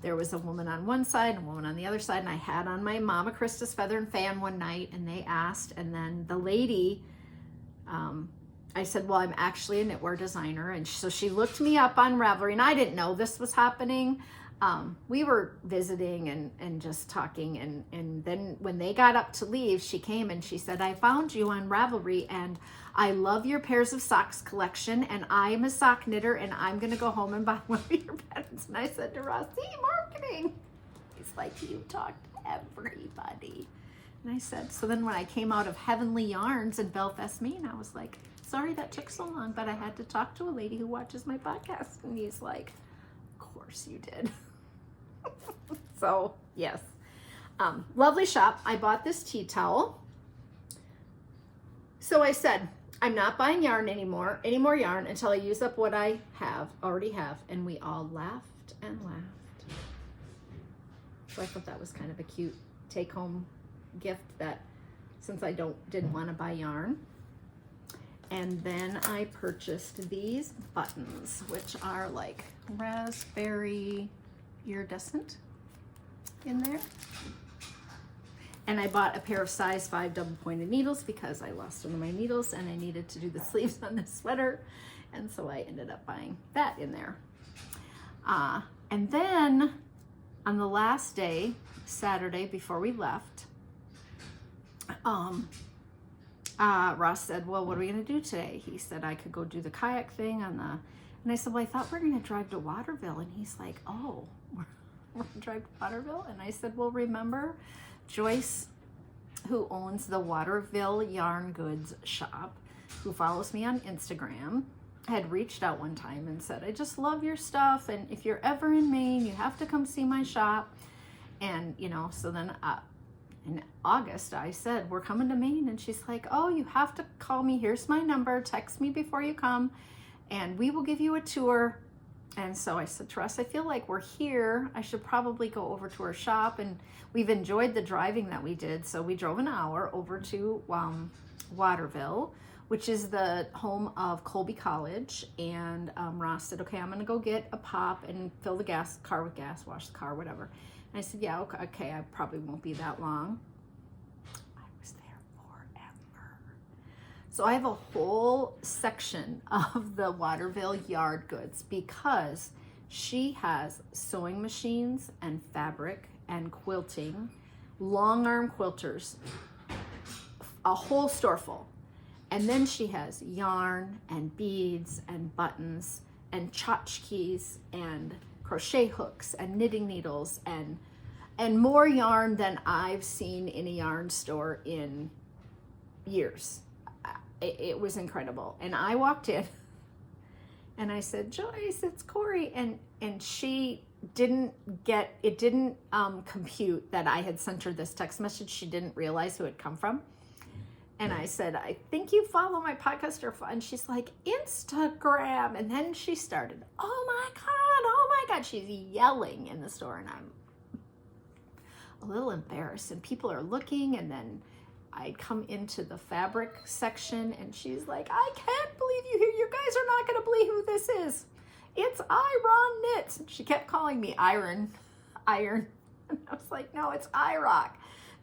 there was a woman on one side and a woman on the other side, and I had on my Mama Krista's Feather and Fan one night, and they asked, and then the lady, I said, well, I'm actually a knitwear designer, and so she looked me up on Ravelry, and I didn't know this was happening. We were visiting and just talking, and then when they got up to leave, she came and she said, I found you on Ravelry, and I love your pairs of socks collection, and I am a sock knitter, and I'm going to go home and buy one of your patterns. And I said to Ross, see, marketing. He's like, you talk to everybody. And I said, so then when I came out of Heavenly Yarns in Belfast, Maine, I was like, sorry that took so long, but I had to talk to a lady who watches my podcast. And he's like, of course you did. So yes, lovely shop. I bought this tea towel. So I said, I'm not buying any more yarn until I use up what I already have. And we all laughed and laughed. So I thought that was kind of a cute take home gift, that since I didn't want to buy yarn. And then I purchased these buttons, which are like raspberry iridescent in there. And I bought a pair of size 5 double pointed needles because I lost one of my needles and I needed to do the sleeves on this sweater. And so I ended up buying that in there. And then on the last day, Saturday, before we left, Ross said, well, what are we going to do today? He said I could go do the kayak thing and I said, well, I thought we were going to drive to Waterville. And he's like, oh, we're going to drive to Waterville? And I said, well, remember Joyce, who owns the Waterville Yardgoods shop, who follows me on Instagram, had reached out one time and said, I just love your stuff, and if you're ever in Maine, you have to come see my shop. And so then in August I said, we're coming to Maine, and she's like, oh, you have to call me, here's my number, text me before you come and we will give you a tour. And so I said to Russ, I feel like we're here, I should probably go over to her shop. And we've enjoyed the driving that we did, so we drove an hour over to Waterville. which is the home of Colby College. And Ross said, okay, I'm gonna go get a pop and fill the car with gas, wash the car, whatever. And I said, yeah, okay, I probably won't be that long. I was there forever. So I have a whole section of the Waterville Yardgoods because she has sewing machines and fabric and quilting, long arm quilters, a whole store full. And then she has yarn and beads and buttons and tchotchkes and crochet hooks and knitting needles and more yarn than I've seen in a yarn store in years. It was incredible. And I walked in and I said, Joyce, it's Cori. And she didn't compute that I had sent her this text message. She didn't realize who it come from. And I said, I think you follow my podcast, and she's like, Instagram. And then she started, oh my God. She's yelling in the store, and I'm a little embarrassed. And people are looking, and then I come into the fabric section, and she's like, I can't believe you here. You guys are not going to believe who this is. It's Iron Knits. And she kept calling me Iron. And I was like, no, it's IROC.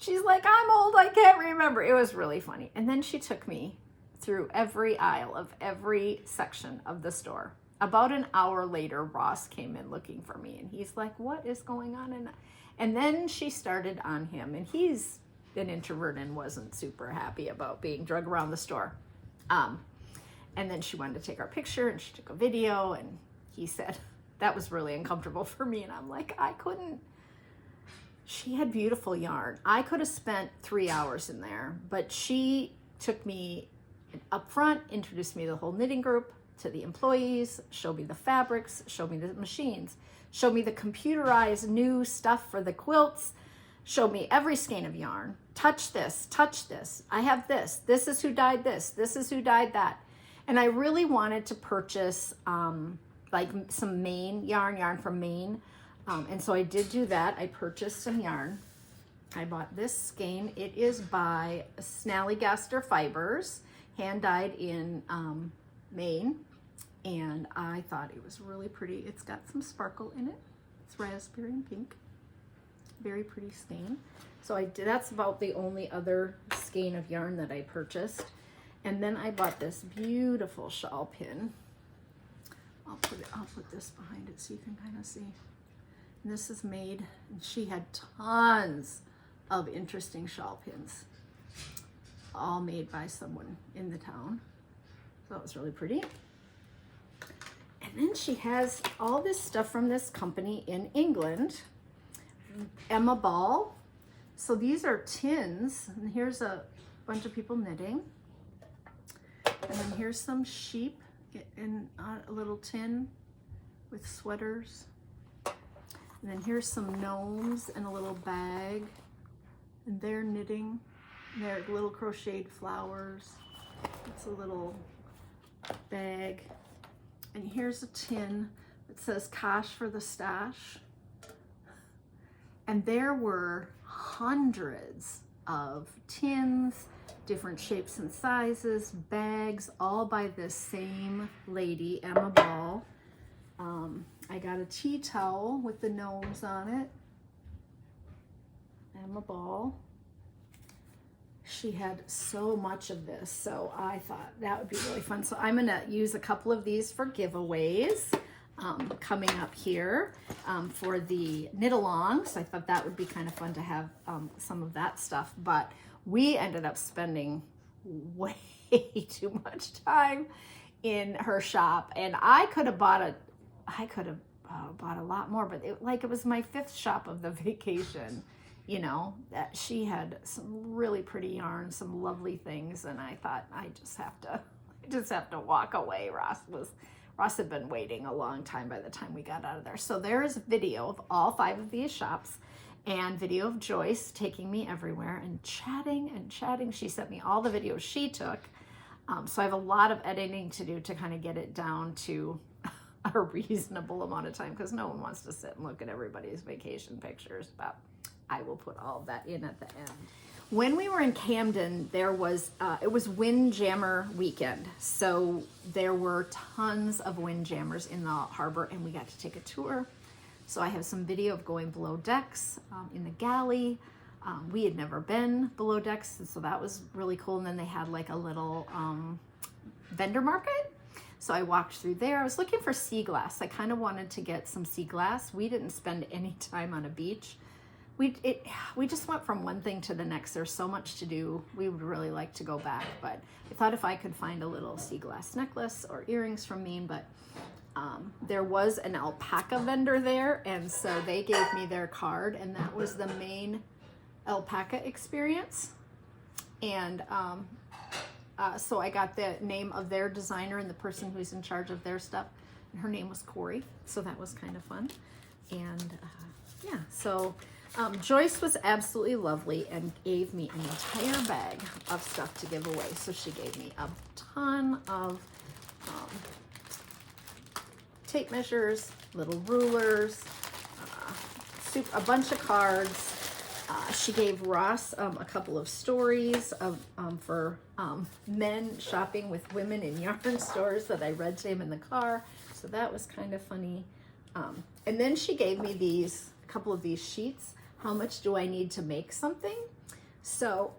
She's like, I'm old, I can't remember. It was really funny. And then she took me through every aisle of every section of the store. About an hour later, Ross came in looking for me, and he's like, what is going on? And then she started on him, and he's an introvert and wasn't super happy about being drug around the store. And then she wanted to take our picture, and she took a video, and he said, that was really uncomfortable for me. And I'm like, I couldn't. She had beautiful yarn. I could have spent 3 hours in there, but she took me up front, introduced me to the whole knitting group, to the employees, showed me the fabrics, showed me the machines, showed me the computerized new stuff for the quilts, showed me every skein of yarn. Touch this, I have this. This is who dyed this. This is who dyed that. And I really wanted to purchase like some Maine yarn from Maine. And so I did do that. I purchased some yarn. I bought this skein. It is by Snallygaster Fibers, hand dyed in Maine. And I thought it was really pretty. It's got some sparkle in it. It's raspberry and pink. Very pretty skein. So I did. That's about the only other skein of yarn that I purchased. And then I bought this beautiful shawl pin. I'll put this behind it so you can kind of see. And this is made, and she had tons of interesting shawl pins, all made by someone in the town. So that was really pretty. And then she has all this stuff from this company in England, Emma Ball. So these are tins, and here's a bunch of people knitting. And then here's some sheep in a little tin with sweaters. And then here's some gnomes in a little bag, and they're knitting. They're little crocheted flowers. It's a little bag. And here's a tin that says Cash for the Stash. And there were hundreds of tins, different shapes and sizes, bags, all by this same lady, Emma Ball. I got a tea towel with the gnomes on it. Emma Ball. She had so much of this, so I thought that would be really fun. So I'm gonna use a couple of these for giveaways coming up here for the knit along. So I thought that would be kind of fun to have some of that stuff, but we ended up spending way too much time in her shop, and I could have bought a lot more, but it was my 5th shop of the vacation. You know, that she had some really pretty yarn, some lovely things, and I thought I just have to walk away. Ross had been waiting a long time by the time we got out of there. So there is a video of all 5 of these shops, and video of Joyce taking me everywhere and chatting. She sent me all the videos she took. So I have a lot of editing to do to kind of get it down to a reasonable amount of time, because no one wants to sit and look at everybody's vacation pictures. But I will put all of that in at the end. When we were in Camden, there was, it was Windjammer weekend. So there were tons of windjammers in the harbor and we got to take a tour. So I have some video of going below decks in the galley. We had never been below decks, so that was really cool. And then they had like a little vendor market. So I walked through there. I was looking for sea glass. I kind of wanted to get some sea glass. We didn't spend any time on a beach. We just went from one thing to the next. There's so much to do. We would really like to go back, but I thought if I could find a little sea glass necklace or earrings from Maine, but there was an alpaca vendor there, and so they gave me their card, and that was the Maine alpaca experience. And so I got the name of their designer and the person who's in charge of their stuff, and her name was Cori, so that was kind of fun. And yeah, so Joyce was absolutely lovely and gave me an entire bag of stuff to give away. So she gave me a ton of tape measures, little rulers, a bunch of cards. She gave Ross a couple of stories of for men shopping with women in yarn stores that I read to him in the car. So that was kind of funny. And then she gave me a couple of these sheets. How much do I need to make something? So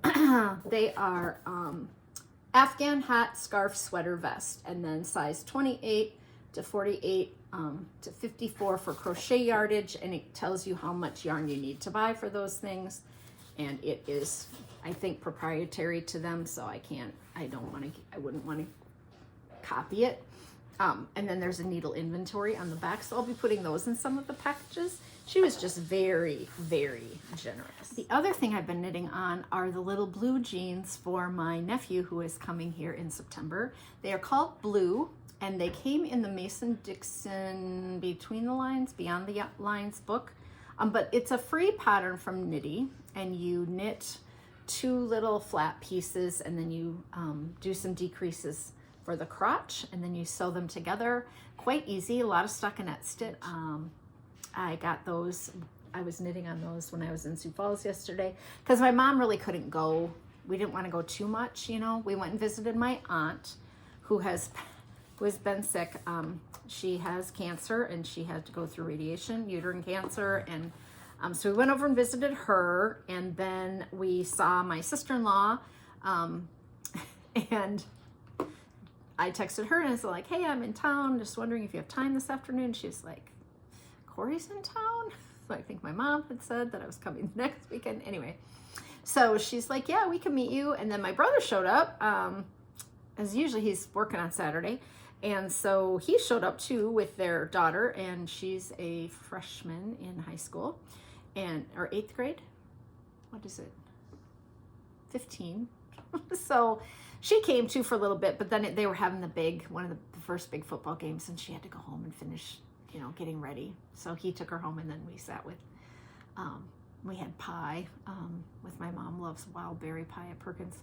they are Afghan hat, scarf, sweater, vest, and then size 28 to 48 to 54 for crochet yardage, and it tells you how much yarn you need to buy for those things. And it is, I think, proprietary to them, so I wouldn't want to copy it. And then there's a needle inventory on the back, so I'll be putting those in some of the packages. She was just very, very generous. The other thing I've been knitting on are the little blue jeans for my nephew who is coming here in September. They are called Blue, and they came in the Mason-Dixon Between the Lines, Beyond the Lines book. But it's a free pattern from Knitty, and you knit 2 little flat pieces, and then you do some decreases for the crotch, and then you sew them together. Quite easy, a lot of stockinette stitch. I got those, I was knitting on those when I was in Sioux Falls yesterday, because my mom really couldn't go. We didn't want to go too much, you know. We went and visited my aunt who has been sick. She has cancer, and she had to go through radiation, uterine cancer, and so we went over and visited her, and then we saw my sister-in-law, and I texted her and I was like, hey, I'm in town, just wondering if you have time this afternoon. She's like, Cori's in town? So I think my mom had said that I was coming next weekend. Anyway, so she's like, yeah, we can meet you. And then my brother showed up. As usually, he's working on Saturday. And so he showed up too with their daughter, and she's a freshman in high school, or 8th grade. What is it? 15. So she came too for a little bit, but then they were having one of the first big football games, and she had to go home and finish, getting ready. So he took her home, and then we sat with, we had pie, with my mom loves wild berry pie at Perkins.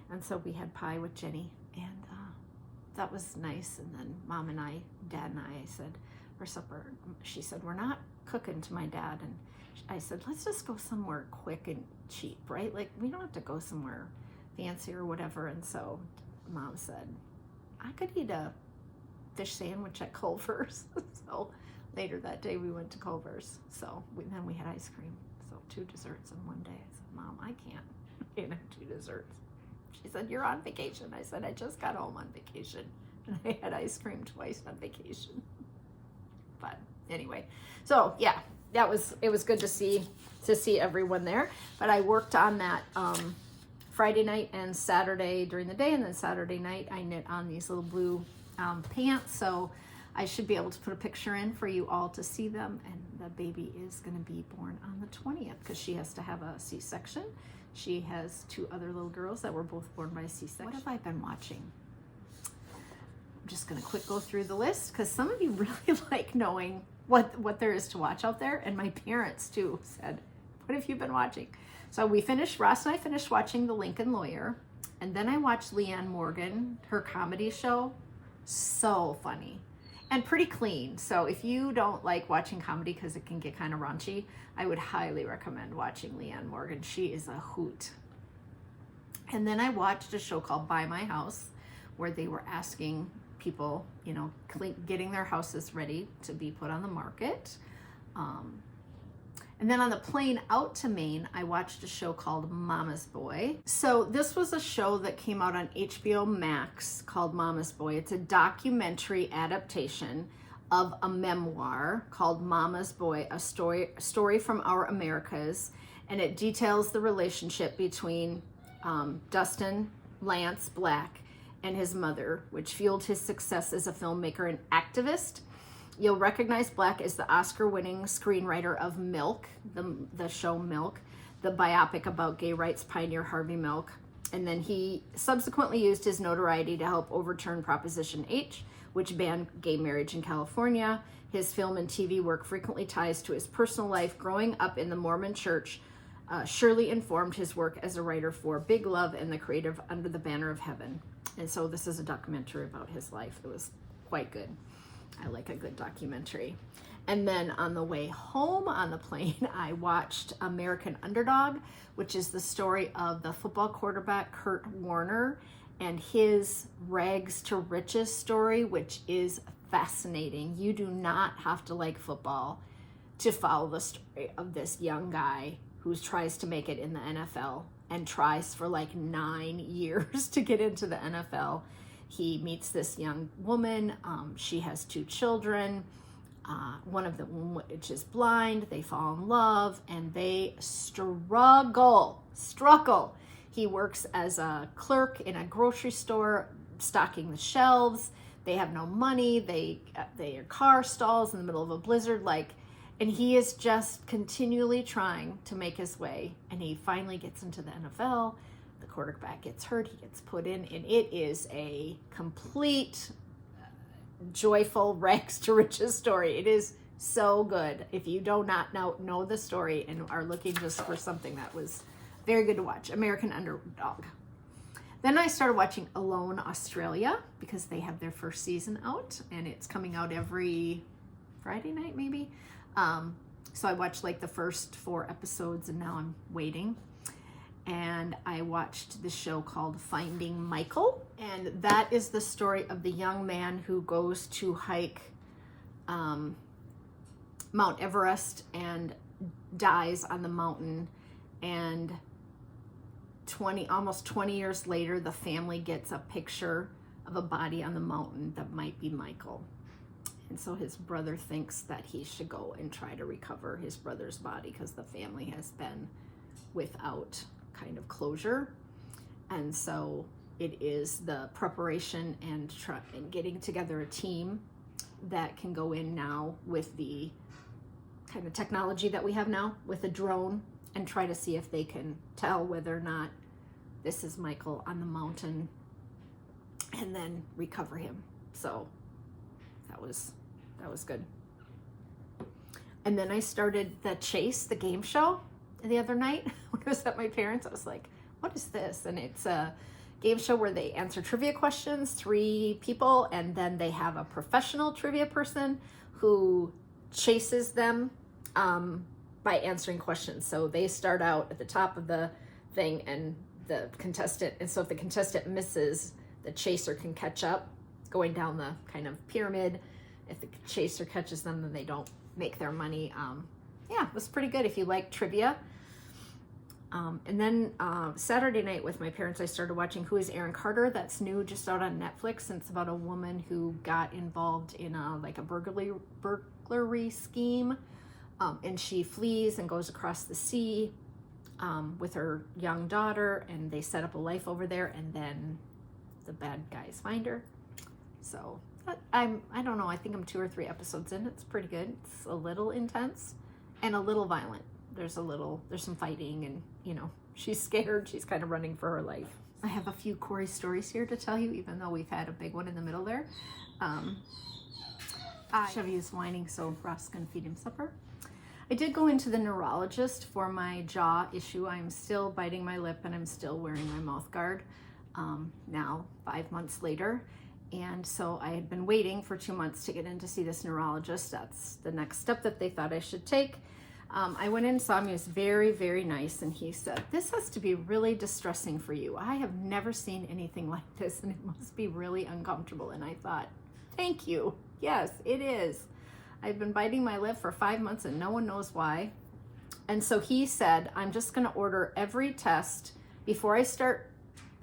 And so we had pie with Jenny, and that was nice. And then Mom and I, Dad and I said, for supper, she said, we're not cooking to my dad. And I said, let's just go somewhere quick and cheap, right? Like, we don't have to go somewhere fancy or whatever. And so Mom said, I could eat a fish sandwich at Culver's. So later that day we went to Culver's. So then we had ice cream. So 2 desserts in one day. I said, Mom, I can't have 2 desserts. She said, you're on vacation. I said, I just got home on vacation, and I had ice cream twice on vacation. But anyway, so yeah, it was good to see everyone there. But I worked on that Friday night and Saturday during the day, and then Saturday night I knit on these little blue pants. So I should be able to put a picture in for you all to see them. And the baby is going to be born on the 20th because she has to have a C-section. She has 2 other little girls that were both born by C-section. What have I been watching? I'm just going to quick go through the list because some of you really like knowing what there is to watch out there. And my parents too said, what have you been watching? So Ross and I finished watching The Lincoln Lawyer. And then I watched Leanne Morgan, her comedy show. So funny. and pretty clean. So if you don't like watching comedy because it can get kind of raunchy, I would highly recommend watching Leanne Morgan. She is a hoot. And then I watched a show called Buy My House, where they were asking people, you know, getting their houses ready to be put on the market. And then on the plane out to Maine, I watched a show called Mama's Boy. So this was a show that came out on HBO Max called Mama's Boy. It's a documentary adaptation of a memoir called Mama's Boy, a story from our Americas. And it details the relationship between Dustin Lance Black and his mother, which fueled his success as a filmmaker and activist. You'll recognize Black as the Oscar-winning screenwriter of Milk, the show Milk, the biopic about gay rights pioneer Harvey Milk. And then he subsequently used his notoriety to help overturn Proposition H, which banned gay marriage in California. His film and TV work frequently ties to his personal life. Growing up in the Mormon church surely informed his work as a writer for Big Love and the creative Under the Banner of Heaven. And so this is a documentary about his life. It was quite good. I like a good documentary. And then on the way home on the plane, I watched American Underdog, which is the story of the football quarterback Kurt Warner and his rags to riches story, which is fascinating. You do not have to like football to follow the story of this young guy who tries to make it in the NFL and tries for like 9 years to get into the NFL. He meets this young woman. She has 2 children. One of them, which is blind. They fall in love and they struggle. He works as a clerk in a grocery store, stocking the shelves. They have no money. Their car stalls in the middle of a blizzard. And he is just continually trying to make his way. And he finally gets into the NFL. The quarterback gets hurt, he gets put in, and it is a complete joyful rags to riches story. It is so good. If you do not know the story and are looking just for something that was very good to watch, American Underdog. Then I started watching Alone Australia because they have their first season out and it's coming out every Friday night maybe. So I watched like the first 4 episodes and now I'm waiting. And I watched the show called Finding Michael, and that is the story of the young man who goes to hike Mount Everest and dies on the mountain, and almost 20 years later the family gets a picture of a body on the mountain that might be Michael. And so his brother thinks that he should go and try to recover his brother's body because the family has been without kind of closure. And so it is the preparation and getting together a team that can go in now with the kind of technology that we have now with a drone and try to see if they can tell whether or not this is Michael on the mountain and then recover him. So that was good. And then I started The Chase, the game show, the other night when I was at my parents'. I was like, what is this? And it's a game show where they answer trivia questions, 3 people, and then they have a professional trivia person who chases them by answering questions. So they start out at the top of the thing and the contestant, and so if the contestant misses, the chaser can catch up going down the kind of pyramid. If the chaser catches them, then they don't make their money. Yeah, it was pretty good if you like trivia. And then Saturday night with my parents, I started watching Who is Aaron Carter? That's new, just out on Netflix. And it's about a woman who got involved in a burglary scheme. And she flees and goes across the sea with her young daughter, and they set up a life over there, and then the bad guys find her. So I don't know, I think I'm 2 or 3 episodes in. It's pretty good. It's a little intense and a little violent. There's some fighting, and you know, she's scared. She's kind of running for her life. I have a few Cori stories here to tell you, even though we've had a big one in the middle there. Chevy is whining, so Ross can feed him supper. I did go into the neurologist for my jaw issue. I'm still biting my lip and I'm still wearing my mouth guard now, 5 months later. And so I had been waiting for 2 months to get in to see this neurologist. That's the next step that they thought I should take. I went in and saw him. He was very, very nice. And he said, this has to be really distressing for you. I have never seen anything like this, and it must be really uncomfortable. And I thought, thank you. Yes, it is. I've been biting my lip for 5 months and no one knows why. And so he said, I'm just going to order every test before I start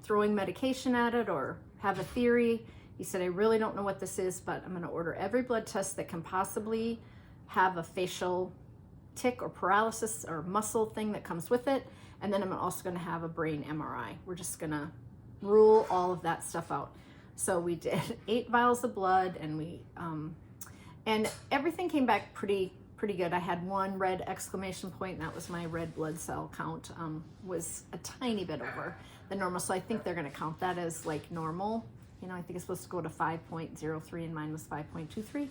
throwing medication at it or have a theory. He said, I really don't know what this is, but I'm going to order every blood test that can possibly have a facial tic or paralysis or muscle thing that comes with it. And then I'm also going to have a brain MRI. We're just going to rule all of that stuff out. So we did 8 vials of blood, and and everything came back pretty good. I had 1 red exclamation point, and that was my red blood cell count, was a tiny bit over the normal. So I think they're going to count that as like normal. You know, I think it's supposed to go to 5.03 and mine was 5.23.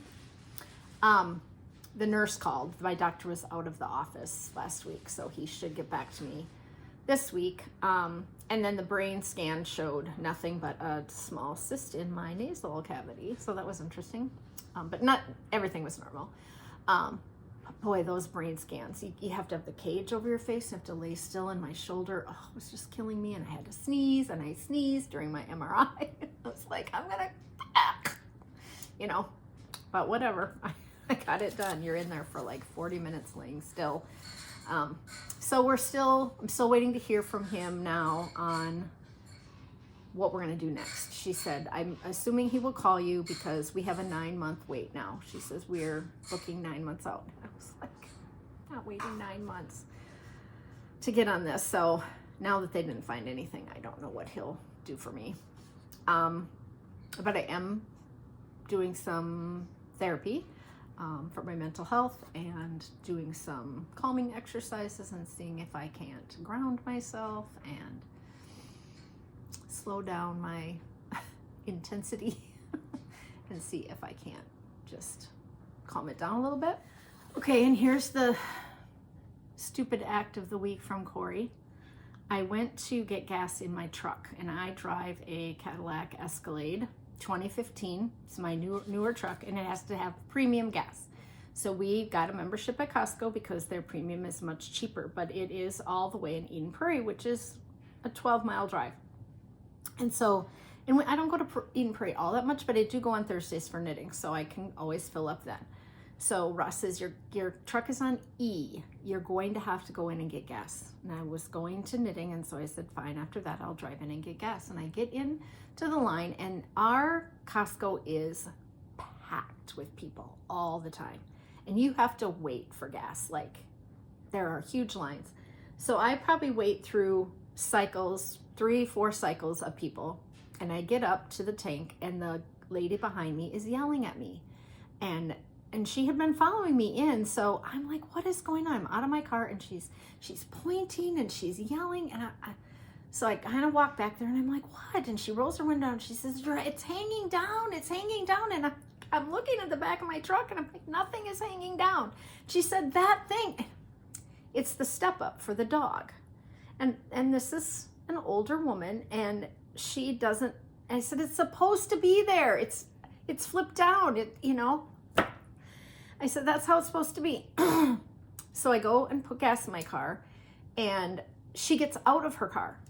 The nurse called. My doctor was out of the office last week, so he should get back to me this week. And then the brain scan showed nothing but a small cyst in my nasal cavity. So that was interesting. But not everything was normal. Boy, those brain scans, you have to have the cage over your face. You have to lay still, and my shoulder, it was just killing me. And I had to sneeze, and I sneezed during my MRI. I was like, I'm going to, you know, but whatever. I got it done. You're in there for like 40 minutes laying still. So I'm still waiting to hear from him now on what we're going to do next. She said, I'm assuming he will call you because we have a 9-month wait now. She says, we're booking 9 months out. I was like, not waiting 9 months to get on this. So now that they didn't find anything, I don't know what he'll do for me. But I am doing some therapy for my mental health and doing some calming exercises and seeing if I can't ground myself and slow down my intensity and see if I can't just calm it down a little bit. Okay, and here's the stupid act of the week from Cori. I went to get gas in my truck, and I drive a Cadillac Escalade 2015. It's my newer truck, and it has to have premium gas. So we got a membership at Costco because their premium is much cheaper, but it is all the way in Eden Prairie, which is a 12-mile drive. And so, and I don't go to Eden Prairie all that much, but I do go on Thursdays for knitting, so I can always fill up then. So Russ says, your truck is on E. You're going to have to go in and get gas. And I was going to knitting, and so I said, fine, after that, I'll drive in and get gas. And I get in to the line, and our Costco is packed with people all the time. And you have to wait for gas. Like, there are huge lines. So I probably wait through cycles, 3-4 cycles of people. And I get up to the tank, and the lady behind me is yelling at me. And she had been following me in, so I'm like, what is going on? I'm out of my car, and she's pointing and she's yelling, and so I kind of walk back there, and I'm like, what? And she rolls her window down, and she says, it's hanging down, and I'm looking at the back of my truck, and I'm like, nothing is hanging down. She said, that thing, it's the step up for the dog, and this is an older woman, and she doesn't. I said, it's supposed to be there. It's flipped down. I said, that's how it's supposed to be. So I go and put gas in my car, and she gets out of her car,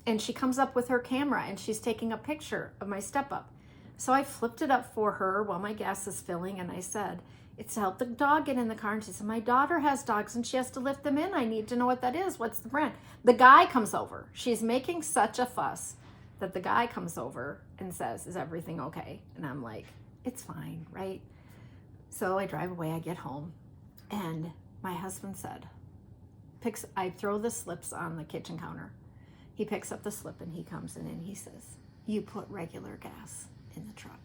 and she comes up with her camera, and she's taking a picture of my step up. So I flipped it up for her while my gas is filling, and I said, it's to help the dog get in the car. And she said, my daughter has dogs, and she has to lift them in. I need to know what that is. What's the brand? The guy comes over. She's making such a fuss that the guy comes over and says, is everything okay? And I'm like, it's fine, right? So I drive away, I get home, and my husband said, I throw the slips on the kitchen counter. He picks up the slip, and he comes in, and he says, you put regular gas in the truck.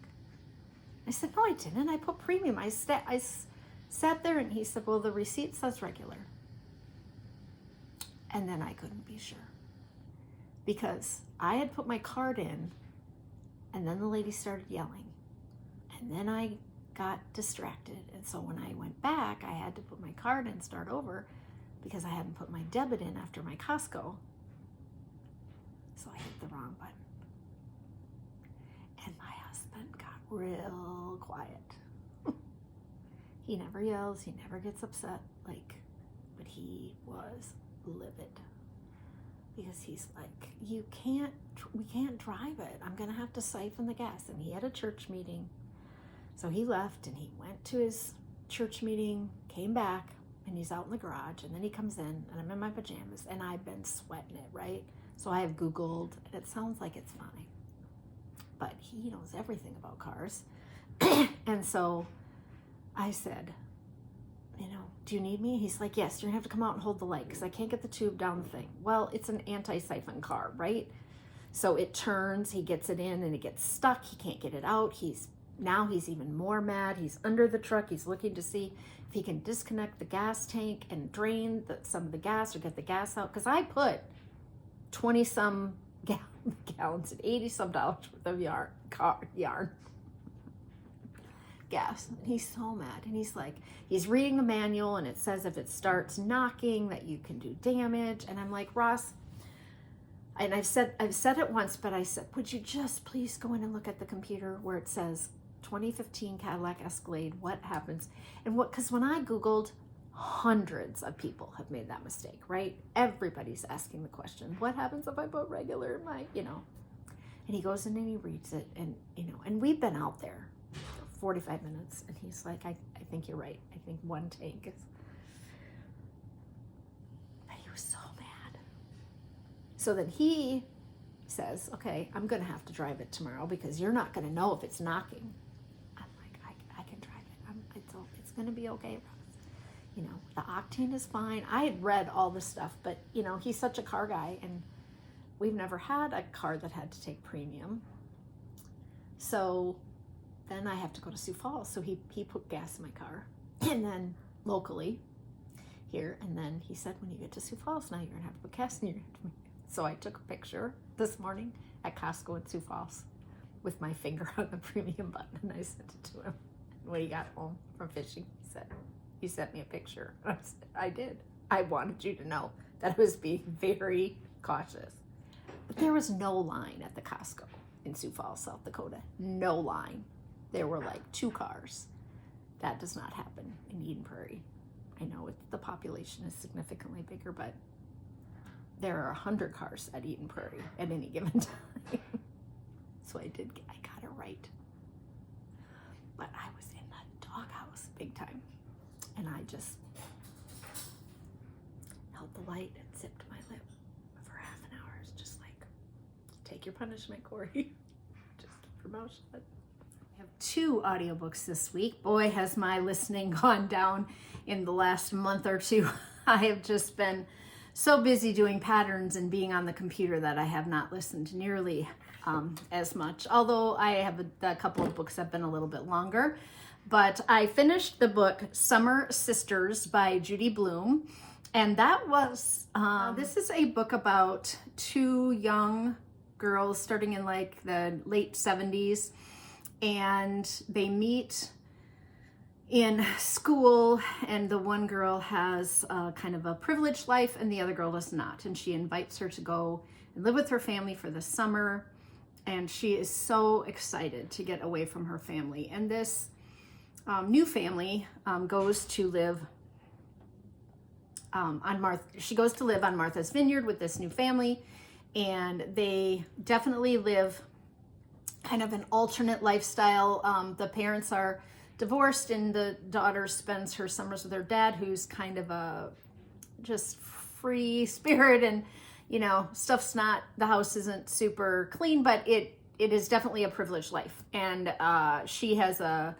I said, no, I didn't. I put premium. I sat there, and he said, well, the receipt says regular. And then I couldn't be sure, because I had put my card in, and then the lady started yelling, and then I got distracted. And so when I went back, I had to put my card in, start over, because I hadn't put my debit in after my Costco. So I hit the wrong button. And my husband real quiet. He never yells, he never gets upset, like, but he was livid. Because he's like, we can't drive it. I'm gonna have to siphon the gas. And he had a church meeting. So he left and he went to his church meeting, came back, and he's out in the garage. And then he comes in and I'm in my pajamas and I've been sweating it, right? So I have Googled, and it sounds like it's fine. But he knows everything about cars. And so I said, do you need me? He's like, yes, you're gonna have to come out and hold the light because I can't get the tube down the thing. Well, it's an anti-siphon car, right? So it turns, he gets it in and it gets stuck. He can't get it out. Now he's even more mad. He's under the truck. He's looking to see if he can disconnect the gas tank and drain some of the gas or get the gas out. Because I put 20 some gallons and $80 some worth of yarn. Gas. And he's so mad. And he's like, he's reading the manual and it says if it starts knocking that you can do damage. And I'm like, Ross, and I've said it once, but I said, would you just please go in and look at the computer where it says 2015 Cadillac Escalade, what happens? And because when I Googled, hundreds of people have made that mistake, right? Everybody's asking the question, what happens if I put regular in my, and he goes in and he reads it and, and we've been out there 45 minutes and he's like, I think you're right. I think one tank is, but he was so mad. So then he says, okay, I'm going to have to drive it tomorrow because you're not going to know if it's knocking. I'm like, I can drive it. It's going to be okay. The octane is fine. I had read all this stuff, but he's such a car guy and we've never had a car that had to take premium. So then I have to go to Sioux Falls. So he put gas in my car and then locally here. And then he said, when you get to Sioux Falls, now you're going to have to put gas in your engine. So I took a picture this morning at Costco in Sioux Falls with my finger on the premium button and I sent it to him. And when he got home from fishing, he said, you sent me a picture. I said, I did. I wanted you to know that I was being very cautious. But there was no line at the Costco in Sioux Falls, South Dakota. No line. There were like 2 cars. That does not happen in Eden Prairie. I know the population is significantly bigger, but there are 100 cars at Eden Prairie at any given time. So I got it right. But I was in the doghouse big time. And I just held the light and zipped my lip for half an hour. It's just like, take your punishment, Cori. Just keep your mouth shut. I have 2 audiobooks this week. Boy, has my listening gone down in the last month or 2. I have just been so busy doing patterns and being on the computer that I have not listened nearly as much. Although I have a couple of books that have been a little bit longer. But I finished the book Summer Sisters by Judy Blume. And that was, this is a book about 2 young girls starting in like the late 70s. And they meet in school and the one girl has kind of a privileged life and the other girl does not. And she invites her to go and live with her family for the summer. And she is so excited to get away from her family. And this new family goes to live she goes to live on Martha's Vineyard with this new family, and they definitely live kind of an alternate lifestyle. The parents are divorced and the daughter spends her summers with her dad, who's kind of a just free spirit, and the house isn't super clean, but it is definitely a privileged life. And she has a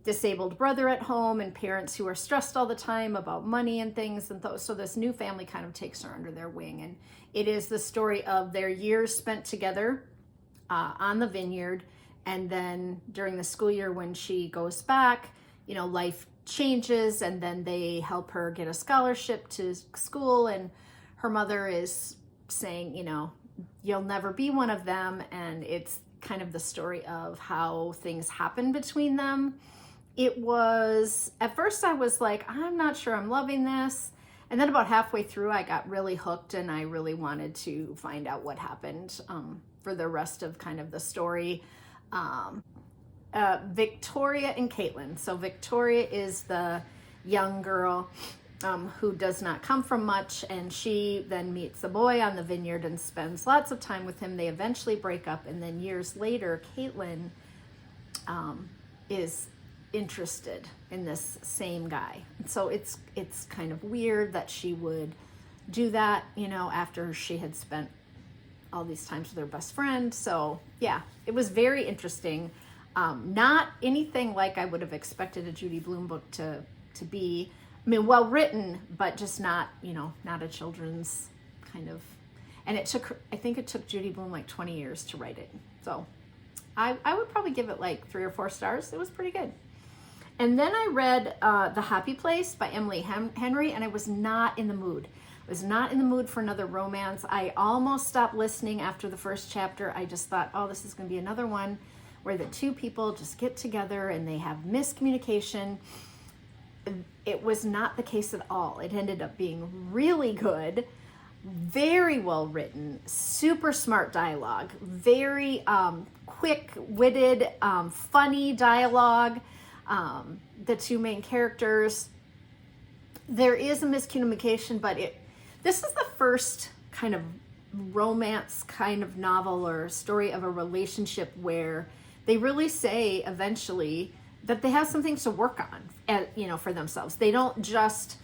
disabled brother at home and parents who are stressed all the time about money and things. And so this new family kind of takes her under their wing. And it is the story of their years spent together on the vineyard. And then during the school year when she goes back, life changes, and then they help her get a scholarship to school. And her mother is saying, you'll never be one of them. And it's kind of the story of how things happen between them. It was, at first I was like, I'm not sure I'm loving this. And then about halfway through, I got really hooked and I really wanted to find out what happened for the rest of kind of the story. Victoria and Caitlin. So Victoria is the young girl who does not come from much, and she then meets a boy on the vineyard and spends lots of time with him. They eventually break up, and then years later, Caitlin is interested in this same guy. And so it's kind of weird that she would do that, you know, after she had spent all these times with her best friend. So yeah, it was very interesting. Not anything like I would have expected a Judy Blume book to be. I mean, well written, but just not, you know, not a children's kind of. And I think it took Judy Blume like 20 years to write it. So I would probably give it like 3 or 4 stars. It was pretty good. And then I read The Happy Place by Emily Henry, and I was not in the mood. I was not in the mood for another romance. I almost stopped listening after the first chapter. I just thought, oh, this is going to be another one where the two people just get together and they have miscommunication. It was not the case at all. It ended up being really good, very well written, super smart dialogue, very quick-witted, funny dialogue. The two main characters, there is a miscommunication, but this is the first kind of romance kind of novel or story of a relationship where they really say eventually that they have some things to work on, you know, for themselves. They don't just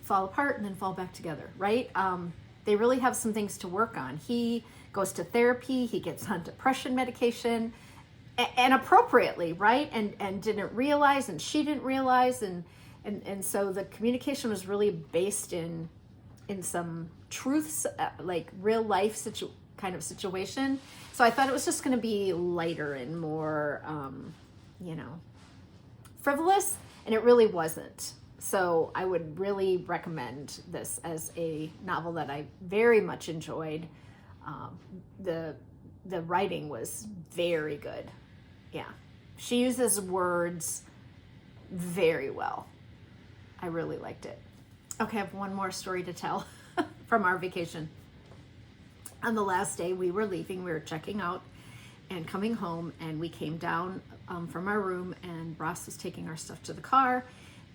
fall apart and then fall back together, right? They really have some things to work on. He goes to therapy, he gets on depression medication, and appropriately, right? And didn't realize, and she didn't realize, and so the communication was really based in some truths, like real life kind of situation. So I thought it was just going to be lighter and more, you know, frivolous, and it really wasn't. So I would really recommend this as a novel that I very much enjoyed. The writing was very good. Yeah, she uses words very well. I really liked it. Okay, I have one more story to tell from our vacation. On the last day we were leaving, we were checking out and coming home, and we came down from our room, and Ross was taking our stuff to the car,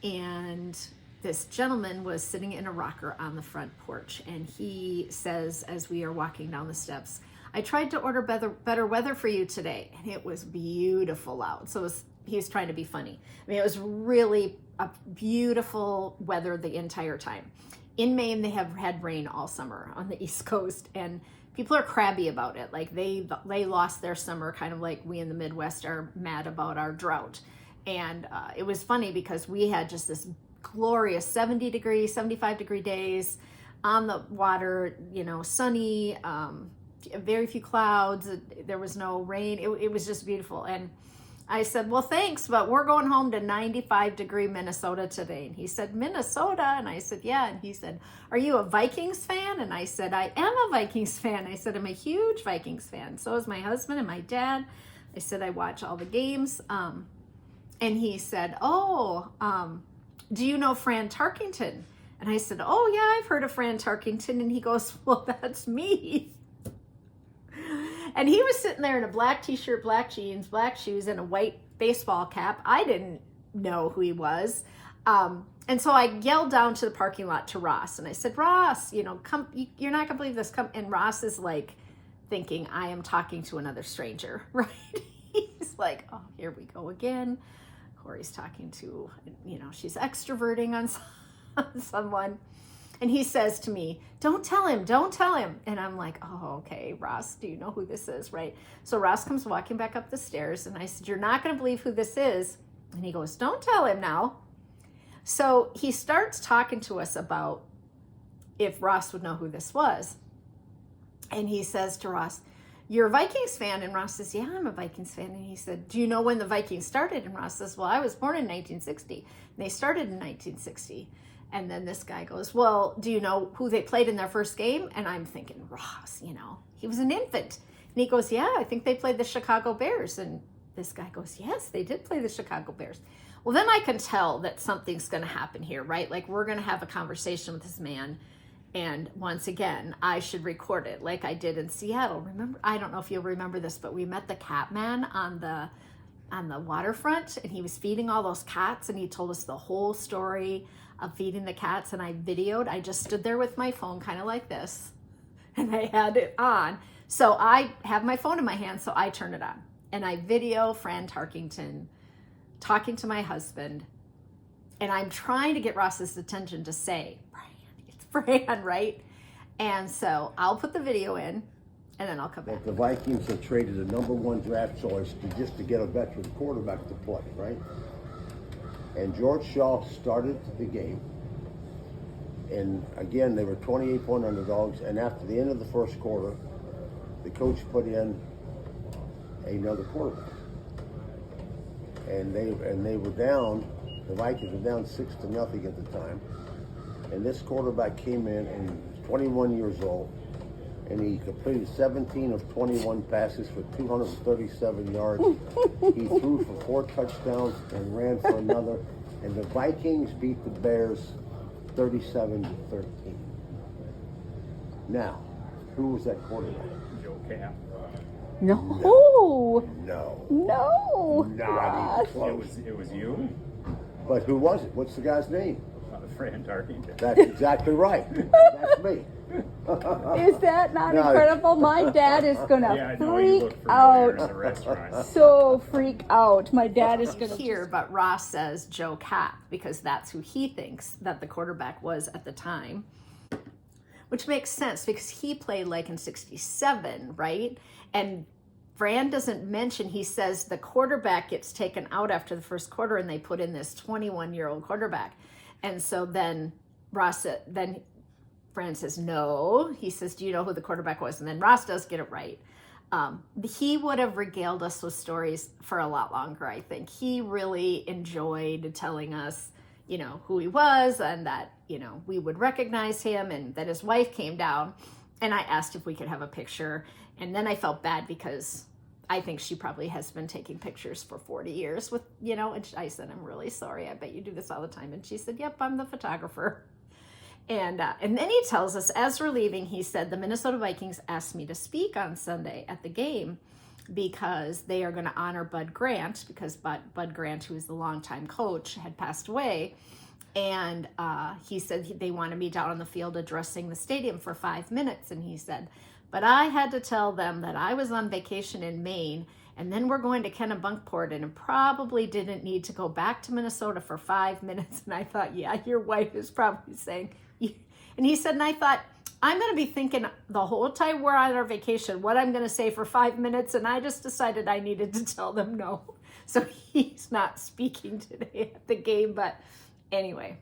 and this gentleman was sitting in a rocker on the front porch, and he says, as we are walking down the steps, I tried to order better weather for you today, and it was beautiful out. So he was trying to be funny. I mean, it was really a beautiful weather the entire time. In Maine, they have had rain all summer on the East Coast, and people are crabby about it. Like they lost their summer, kind of like we in the Midwest are mad about our drought. And it was funny because we had just this glorious 70 degree, 75 degree days on the water, you know, sunny, very few clouds. There was no rain. It was just beautiful. And I said, well, thanks, but we're going home to 95 degree Minnesota today. And he said, Minnesota? And I said, yeah. And he said, are you a Vikings fan? And I said, I am a Vikings fan. I said, I'm a huge Vikings fan. So is my husband and my dad. I said, I watch all the games. And he said, do you know Fran Tarkington? And I said, oh yeah, I've heard of Fran Tarkington. And he goes, well, that's me. And he was sitting there in a black t-shirt, black jeans, black shoes, and a white baseball cap. I didn't know who he was. And so I yelled down to the parking lot to Ross, and I said, Ross, you know, come, you're not gonna believe this, come. And Ross is like thinking I am talking to another stranger, right? He's like, oh, here we go again. Cori's talking to, you know, she's extroverting on someone. And he says to me, don't tell him. And I'm like, oh, okay, Ross, do you know who this is, right? So Ross comes walking back up the stairs, and I said, you're not going to believe who this is. And he goes, don't tell him now. So he starts talking to us about if Ross would know who this was. And he says to Ross, you're a Vikings fan? And Ross says, yeah, I'm a Vikings fan. And he said, do you know when the Vikings started? And Ross says, well, I was born in 1960. And they started in 1960. And then this guy goes, well, do you know who they played in their first game? And I'm thinking, Ross, you know, he was an infant. And he goes, yeah, I think they played the Chicago Bears. And this guy goes, yes, they did play the Chicago Bears. Well, then I can tell that something's going to happen here, right? Like we're going to have a conversation with this man. And once again, I should record it like I did in Seattle. Remember, I don't know if you'll remember this, but we met the Catman on the the waterfront, and he was feeding all those cats, and he told us the whole story of feeding the cats, and I videoed. I just stood there with my phone kind of like this, and I had it on. So I have my phone in my hand, so I turn it on, and I video Fran Tarkington talking to my husband, and I'm trying to get Ross's attention to say, Brian, it's Fran, right? And so I'll put the video in, and then I'll come back. The Vikings have traded the #1 draft choice to get a veteran quarterback to play, right? And George Shaw started the game. And again, they were 28-point underdogs. And after the end of the first quarter, the coach put in another quarterback. And they were down. The Vikings were down 6-0 at the time. And this quarterback came in and was 21 years old. And he completed 17 of 21 passes for 237 yards. He threw for 4 touchdowns and ran for another. And the Vikings beat the Bears 37-13. Now, who was that quarterback? Joe Cap. No. No. No. Not even close. It was you? But who was it? What's the guy's name? Fran Tarkington. That's exactly right. That's me. Is that not incredible? My dad is gonna Yeah, I know you look freak familiar in out. the restaurant. So freak out. My dad is gonna Here, but Ross says Joe Cap because that's who he thinks that the quarterback was at the time, which makes sense because he played like in '67, right? And Fran doesn't mention, he says the quarterback gets taken out after the first quarter and they put in this 21-year-old quarterback. And so then Fran says, no. He says, do you know who the quarterback was? And then Ross does get it right. He would have regaled us with stories for a lot longer, I think. He really enjoyed telling us, you know, who he was and that, you know, we would recognize him and that his wife came down. And I asked if we could have a picture. And then I felt bad because I think she probably has been taking pictures for 40 years with, you know, and I said, I'm really sorry. I bet you do this all the time. And she said, yep, I'm the photographer. And then he tells us as we're leaving, he said, the Minnesota Vikings asked me to speak on Sunday at the game because they are going to honor Bud Grant because Bud Grant, who is the longtime coach, had passed away. And he said they wanted me down on the field addressing the stadium for 5 minutes. And he said, but I had to tell them that I was on vacation in Maine and then we're going to Kennebunkport and probably didn't need to go back to Minnesota for 5 minutes. And I thought, yeah, your wife is probably saying, and he said, and I thought, I'm going to be thinking the whole time we're on our vacation, what I'm going to say for 5 minutes. And I just decided I needed to tell them no. So he's not speaking today at the game. But anyway,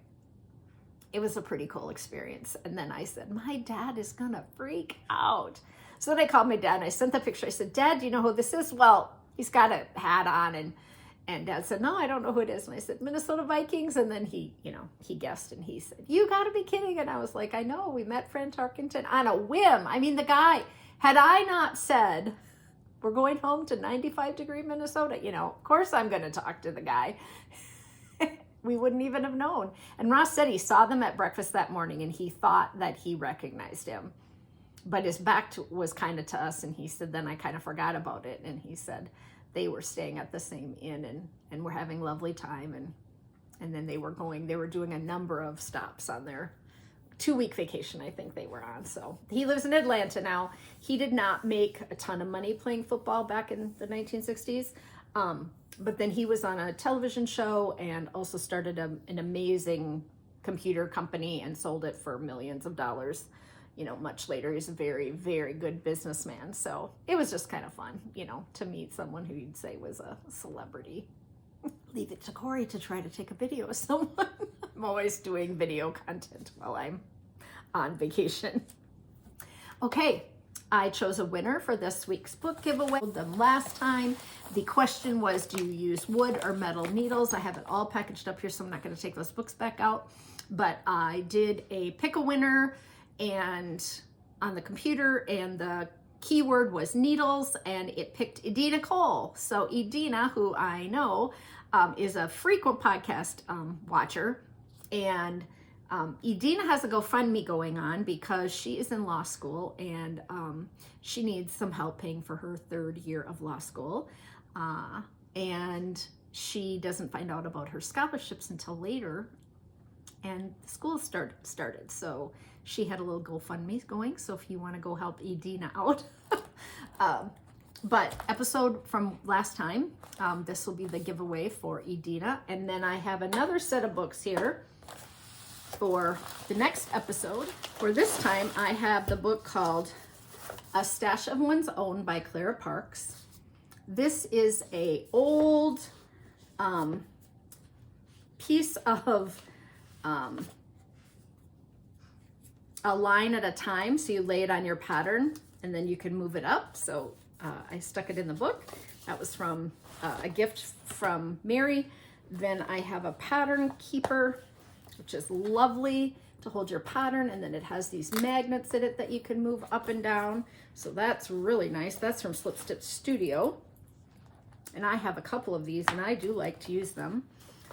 it was a pretty cool experience. And then I said, my dad is going to freak out. So then I called my dad and I sent the picture. I said, Dad, do you know who this is? Well, he's got a hat on. And Dad said, no, I don't know who it is. And I said, Minnesota Vikings. And then he, you know, he guessed and he said, you got to be kidding. And I was like, I know, we met Fran Tarkington on a whim. I mean, the guy, had I not said, we're going home to 95-degree Minnesota, you know, of course I'm going to talk to the guy. We wouldn't even have known. And Ross said he saw them at breakfast that morning and he thought that he recognized him. But his back was kind of to us. And he said, then I kind of forgot about it. And he said they were staying at the same inn and were having lovely time. And then they were doing a number of stops on their 2-week vacation, I think they were on. So he lives in Atlanta now. He did not make a ton of money playing football back in the 1960s. But then he was on a television show and also started an amazing computer company and sold it for millions of dollars. You know, much later, he's a very, very good businessman. So it was just kind of fun, you know, to meet someone who you'd say was a celebrity. Leave it to Cori to try to take a video of someone. I'm always doing video content while I'm on vacation. Okay. I chose a winner for this week's book giveaway. Them last time. The question was, do you use wood or metal needles? I have it all packaged up here, so I'm not going to take those books back out. But I did a pick a winner and on the computer, and the keyword was needles, and it picked Edina Cole. So Edina, who I know is a frequent podcast watcher, and Edina has a GoFundMe going on because she is in law school and she needs some help paying for her 3rd year of law school. and she doesn't find out about her scholarships until later, and the school started. So she had a little GoFundMe going, so if you want to go help Edina out. But episode from last time, this will be the giveaway for Edina. And then I have another set of books here for the next episode. For this time, I have the book called A Stash of One's Own by Clara Parks. This is a old piece of a line at a time. So you lay it on your pattern and then you can move it up. So I stuck it in the book. That was from a gift from Mary. Then I have a pattern keeper, which is lovely to hold your pattern, and then it has these magnets in it that you can move up and down. So that's really nice. That's from Slip Stitch Studio. And I have a couple of these, and I do like to use them.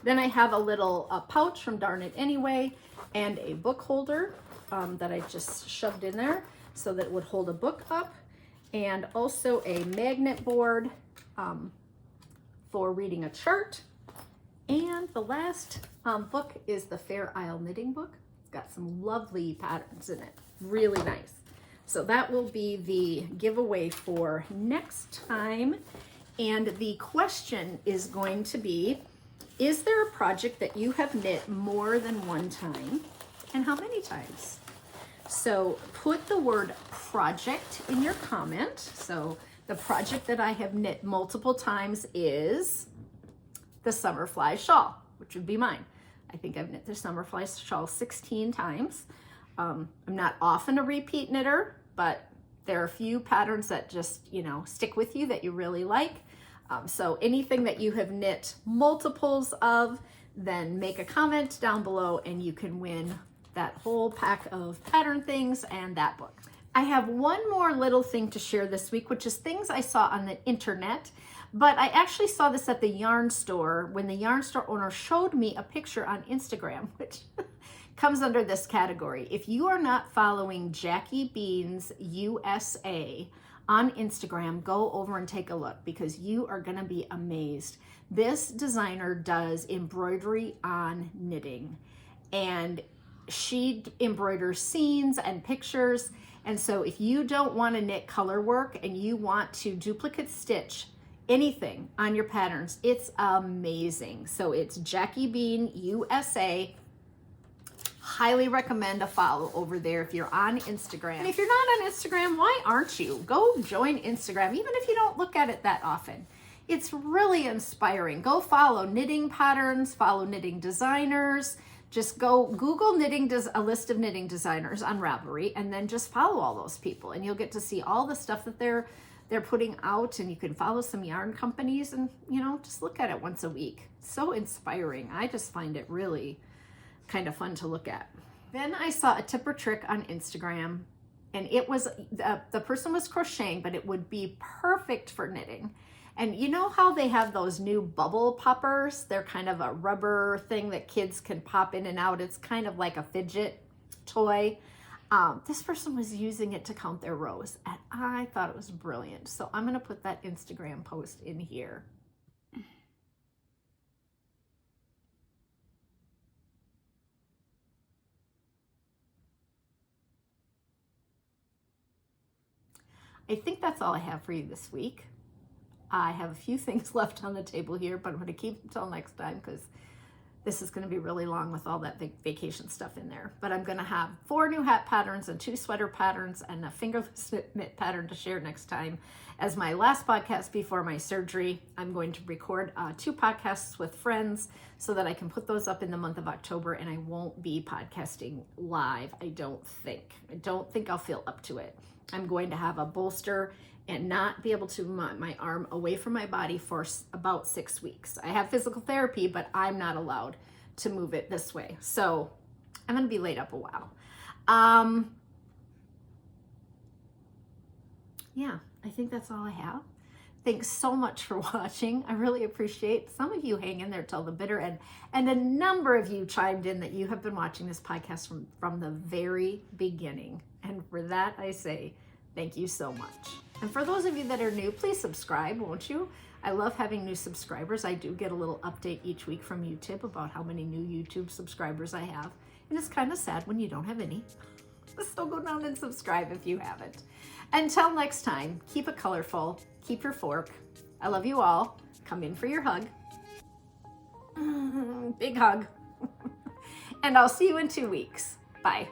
Then I have a little pouch from Darn It Anyway, and a book holder that I just shoved in there so that it would hold a book up, and also a magnet board for reading a chart. And the last book is the Fair Isle Knitting book. It's got some lovely patterns in it, really nice. So that will be the giveaway for next time. And the question is going to be, is there a project that you have knit more than one time, and how many times? So put the word project in your comment. So the project that I have knit multiple times is the Summerfly shawl, which would be mine. I think I've knit the Summerfly shawl 16 times. I'm not often a repeat knitter, but there are a few patterns that just, you know, stick with you that you really like. So anything that you have knit multiples of, then make a comment down below and you can win that whole pack of pattern things and that book. I have one more little thing to share this week, which is things I saw on the internet, but I actually saw this at the yarn store when the yarn store owner showed me a picture on Instagram, which comes under this category. If you are not following Jackie Beans USA on Instagram, go over and take a look because you are gonna be amazed. This designer does embroidery on knitting, and she embroiders scenes and pictures. And so if you don't want to knit color work and you want to duplicate stitch anything on your patterns, it's amazing. So it's Jackie Bean USA. Highly recommend a follow over there if you're on Instagram. And if you're not on Instagram, why aren't you? Go join Instagram, even if you don't look at it that often. It's really inspiring. Go follow knitting patterns, follow knitting designers. Just go Google a list of knitting designers on Ravelry, and then just follow all those people, and you'll get to see all the stuff that they're putting out, and you can follow some yarn companies, and you know, just look at it once a week. So inspiring. I just find it really kind of fun to look at. Then I saw a tip or trick on Instagram, and it was the person was crocheting, but it would be perfect for knitting. And you know how they have those new bubble poppers? They're kind of a rubber thing that kids can pop in and out. It's kind of like a fidget toy. This person was using it to count their rows, and I thought it was brilliant. So I'm gonna put that Instagram post in here. I think that's all I have for you this week. I have a few things left on the table here, but I'm going to keep until next time because this is going to be really long with all that big vacation stuff in there. But I'm going to have 4 new hat patterns and 2 sweater patterns and a fingerless knit pattern to share next time. As my last podcast before my surgery, I'm going to record 2 podcasts with friends so that I can put those up in the month of October, and I won't be podcasting live, I don't think. I don't think I'll feel up to it. I'm going to have a bolster and not be able to move my arm away from my body for about 6 weeks. I have physical therapy, but I'm not allowed to move it this way. So I'm gonna be laid up a while. Yeah, I think that's all I have. Thanks so much for watching. I really appreciate some of you hang in there till the bitter end, and a number of you chimed in that you have been watching this podcast from the very beginning. And for that, I say thank you so much. And for those of you that are new, please subscribe, won't you? I love having new subscribers. I do get a little update each week from YouTube about how many new YouTube subscribers I have. And it's kind of sad when you don't have any. So go down and subscribe if you haven't. Until next time, keep it colorful, keep your fork. I love you all. Come in for your hug. Big hug. And I'll see you in 2 weeks. Bye.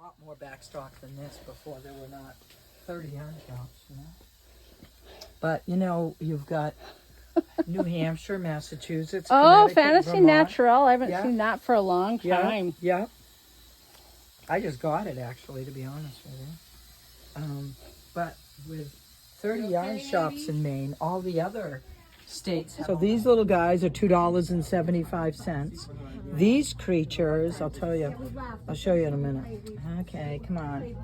lot more backstock than this before. There were not 30 yarn shops, you know. But, you know, you've got New Hampshire, Massachusetts, Oh, Connecticut, Fantasy Vermont. Natural. I haven't Yeah. seen that for a long time. Yeah. I just got it, actually, to be honest with you. But with 30 yarn shops in Maine, all the other states. So these little guys are $2.75. These creatures, I'll tell you, I'll show you in a minute. Okay, come on.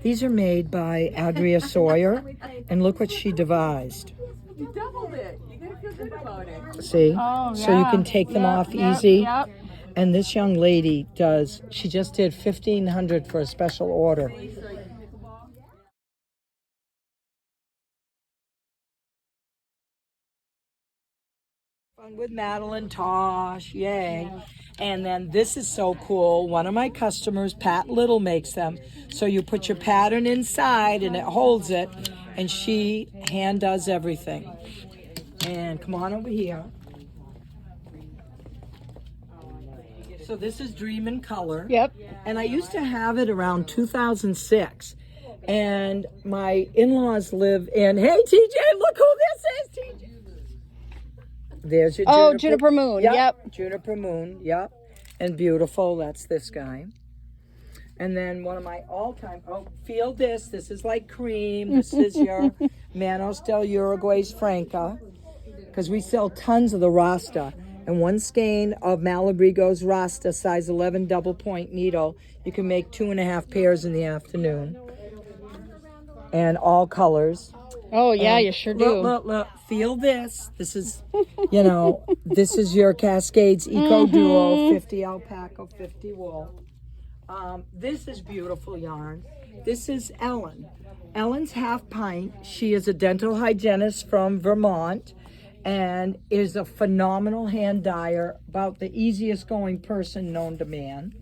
These are made by Adria Sawyer, and look what she devised. You doubled it. You gotta feel good about it. See? Oh, So you yeah. can take them Yep, off yep, easy. yep. And this young lady does, she just did $1,500 for a special order. Fun with Madeline Tosh, yay. And then this is so cool. One of my customers, Pat Little, makes them. So you put your pattern inside and it holds it, and she hand does everything. And come on over here. So this is Dream in Color. Yep. And I used to have it around 2006. And my in-laws live in, hey TJ, look who this is, TJ. There's your Oh, Juniper Moon. Yep. Juniper Moon, yep. And beautiful, that's this guy. And then one of my all-time, feel this. This is like cream. This is your Manos del Uruguay's Franca. Because we sell tons of the Rasta. And one skein of Malabrigo's Rasta, size 11 double point needle. You can make 2.5 pairs in the afternoon. And all colors. Oh, yeah, And you sure do. Look, feel this. This is, you know, this is your Cascades Eco Duo, 50 alpaca, 50 wool. This is beautiful yarn. This is Ellen. Ellen's Half Pint. She is a dental hygienist from Vermont and is a phenomenal hand dyer, about the easiest going person known to man.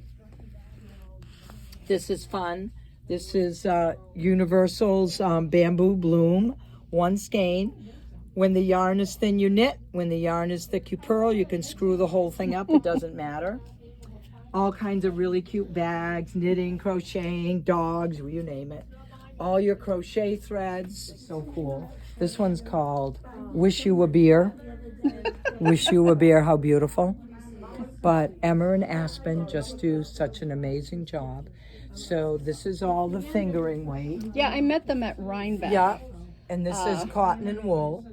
This is fun. This is Universal's Bamboo Bloom, one skein. When the yarn is thin, you knit. When the yarn is thick, you purl. You can screw the whole thing up. It doesn't matter. All kinds of really cute bags, knitting, crocheting, dogs, you name it. All your crochet threads. So cool. This one's called Wish You a Beer. Wish You a Beer, how beautiful. But Emma and Aspen just do such an amazing job. So this is all the fingering weight. Yeah, I met them at Rhinebeck. Yeah, and this is cotton and wool.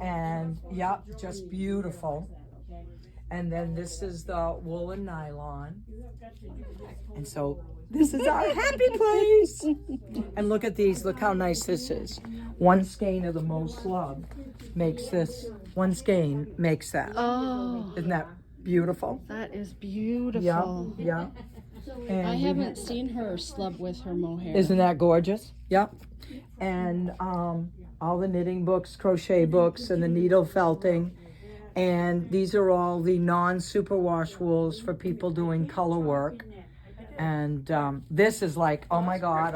And yeah, just beautiful. And then this is the wool and nylon. And so this is our happy place. And look at these, look how nice this is. One skein of the Most Loved makes this, one skein makes that. Oh, Isn't that beautiful? that is beautiful. Yeah. And I we haven't seen her slub with her mohair. Isn't that gorgeous? Yep. And all the knitting books, crochet books, and the needle felting. And these are all the non-superwash wools for people doing color work. And this is like, oh my God,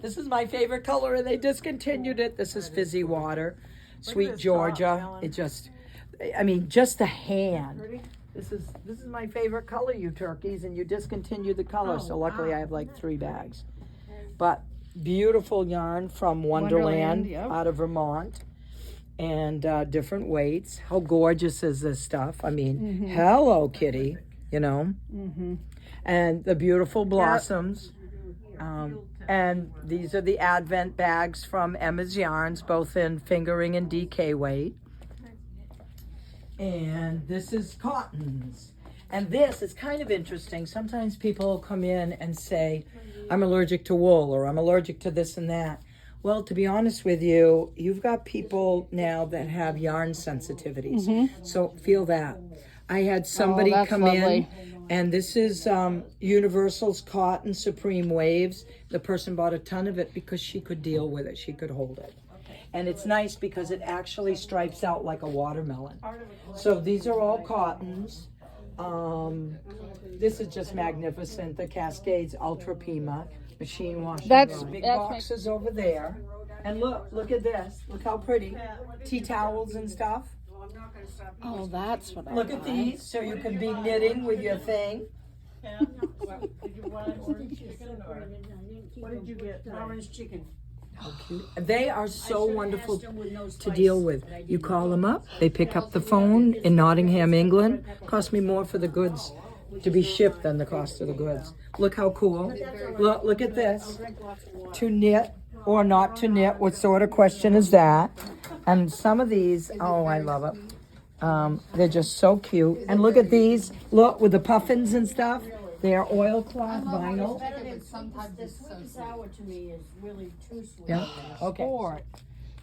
this is my favorite color, and they discontinued it. This is Fizzy Water, Sweet Georgia. It just, I mean, just the hand. This is my favorite color, you turkeys, and you discontinued the color. So luckily I have like 3 bags. But beautiful yarn from Wonderland, yep. out of Vermont, and different weights. How gorgeous is this stuff? I mean, hello, kitty, you know? And the beautiful blossoms. And these are the Advent bags from Emma's Yarns, both in fingering and DK weight. And this is cottons. And this is kind of interesting. Sometimes people come in and say, I'm allergic to wool, or I'm allergic to this and that. Well, to be honest with you, you've got people now that have yarn sensitivities. So feel that. I had somebody come lovely. in, and this is Universal's Cotton Supreme Waves. The person bought a ton of it because she could deal with it. She could hold it. And it's nice because it actually stripes out like a watermelon. So these are all cottons. This is just magnificent. The Cascades Ultra Pima machine washing. That's big boxes over there. And look at this. Look how pretty. Tea towels and stuff. Oh, that's what I Look at these. So you can be knitting with your thing. Did you want orange chicken or what did you get? Orange chicken. How cute. They are so wonderful to deal with. You call them up, they pick up the phone in Nottingham, England. Cost me more for the goods to be shipped than the cost of the goods. Look how cool. Look at this. To knit or not to knit, what sort of question is that? And some of these, oh, I love it. They're just so cute. And look at these, look, with the puffins and stuff. They are oilcloth vinyl. Sour to me is really too sweet. Yeah, okay.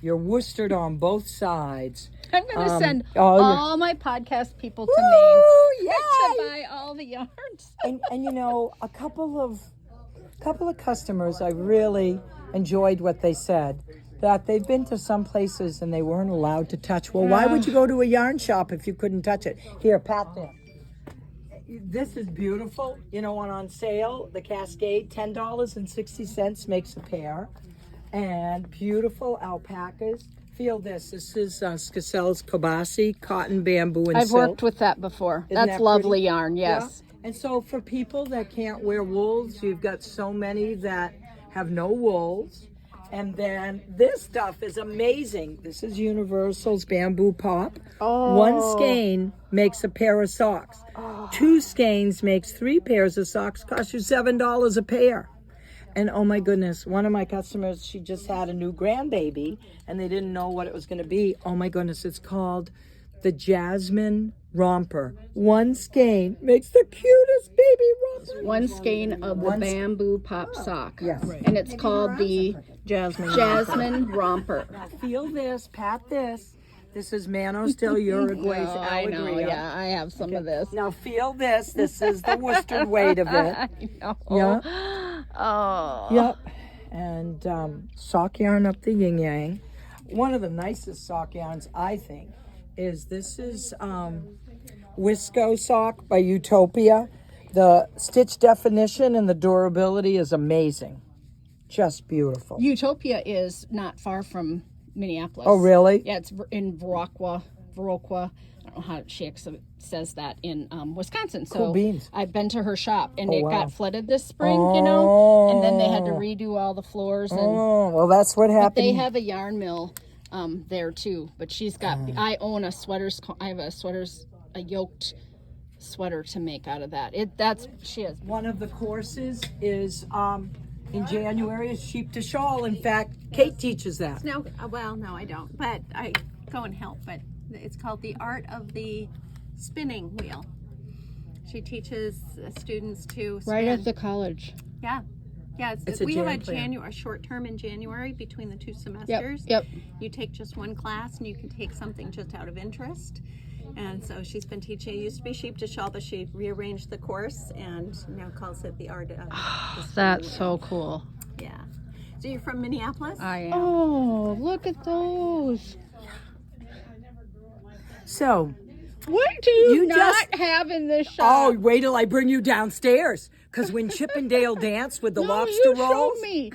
You're worsted on both sides. I'm going to send oh, all my podcast people to Woo, Maine yay! to buy all the yarns. And you know, a couple of customers, I really enjoyed what they said. That they've been to some places and they weren't allowed to touch. Well, why would you go to a yarn shop if you couldn't touch it? Here, pat this. This is beautiful. You know, one on sale, the Cascade, $10.60 makes a pair. And beautiful alpacas. Feel this. This is Scaselle's Kobasi, cotton, bamboo, and I've silk. worked with that before. Isn't That's that lovely pretty? yarn, yes. Yeah. And so for people that can't wear wools, you've got so many that have no wools. And then this stuff is amazing. This is Universal's Bamboo Pop. Oh. One skein makes a pair of socks. Two skeins makes 3 pairs of socks, cost you $7 a pair. And oh my goodness, one of my customers, she just had a new grandbaby and they didn't know what it was going to be. Oh my goodness, it's called the Jasmine Romper. One skein makes the cutest baby romper. One skein of the bamboo pop sock. Yes. And it's called the Jasmine Romper. Feel this, pat this. This is Manos del Uruguay's Oh, I know, Alegria. yeah, I have some of this. Now feel this. This is the worsted weight of it. I know. Yeah. Oh. Yep. And sock yarn up the yin yang. One of the nicest sock yarns, I think, is this is Wisco sock by Utopia. The stitch definition and the durability is amazing. Just beautiful. Utopia is not far from Minneapolis. Oh, really? Yeah, it's in Viroqua. I don't know how she says that in Wisconsin. So Cool beans. I've been to her shop, and Oh, it wow. got flooded this spring, you know, and then they had to redo all the floors. And Oh, well, that's what but happened. they have a yarn mill there too. But she's got. I own a sweaters. I have a yoked sweater to make out of that. She has. One of the courses is in January is sheep to shawl. In fact, Kate teaches that. No, well, no, I don't. But I go and help. But it's called the art of the spinning wheel. She teaches students to spin. Right at the college. Yeah. Yeah, It's a we have jam plan. a short term in January between the 2 semesters. Yep. You take just one class and you can take something just out of interest. And so she's been teaching. It used to be sheep to shawl, but she rearranged the course and now calls it the art of the spinning That's wheel. so cool. Yeah. So you're from Minneapolis? I am. Oh, look at those. So, What do you, You not just- have in this shop? oh, wait till I bring you downstairs. Because when Chippendale danced with the no, lobster you rolls. show me.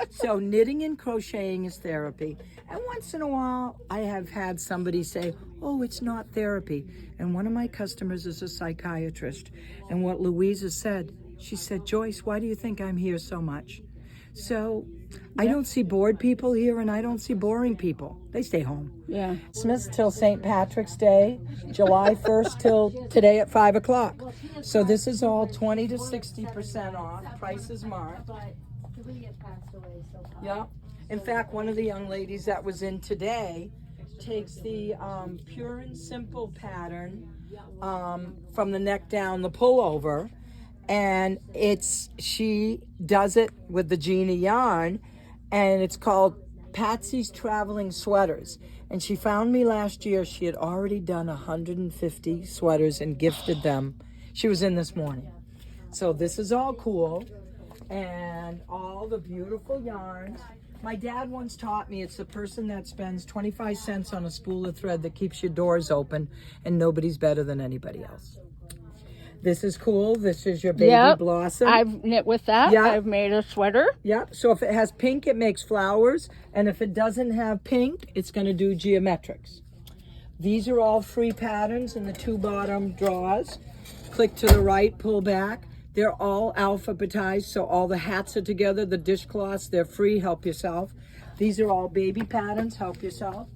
So knitting and crocheting is therapy. And once in a while, I have had somebody say, oh, it's not therapy. And one of my customers is a psychiatrist. And what Louisa said, she said, Joyce, why do you think I'm here so much? So I don't see bored people here and I don't see boring people. They stay home. Yeah. Christmas till St. Patrick's Day, July 1st till today at 5 o'clock. So this is all 20 to 60% off. Price is marked. Yeah. In fact, one of the young ladies that was in today takes the pure and simple pattern from the neck down, the pullover, and she does it with the Genie yarn, and it's called Patsy's Traveling Sweaters. And she found me last year. She had already done 150 sweaters and gifted them. She was in this morning. So this is all cool. And all the beautiful yarns. My dad once taught me it's the person that spends 25 cents on a spool of thread that keeps your doors open, and nobody's better than anybody else. This is cool. This is your baby blossom. I've knit with that. Yeah. I've made a sweater. Yep. So if it has pink, it makes flowers. And if it doesn't have pink, it's going to do geometrics. These are all free patterns in the 2 bottom drawers. Click to the right, pull back. They're all alphabetized, so all the hats are together. The dishcloths, they're free, help yourself. These are all baby patterns, help yourself.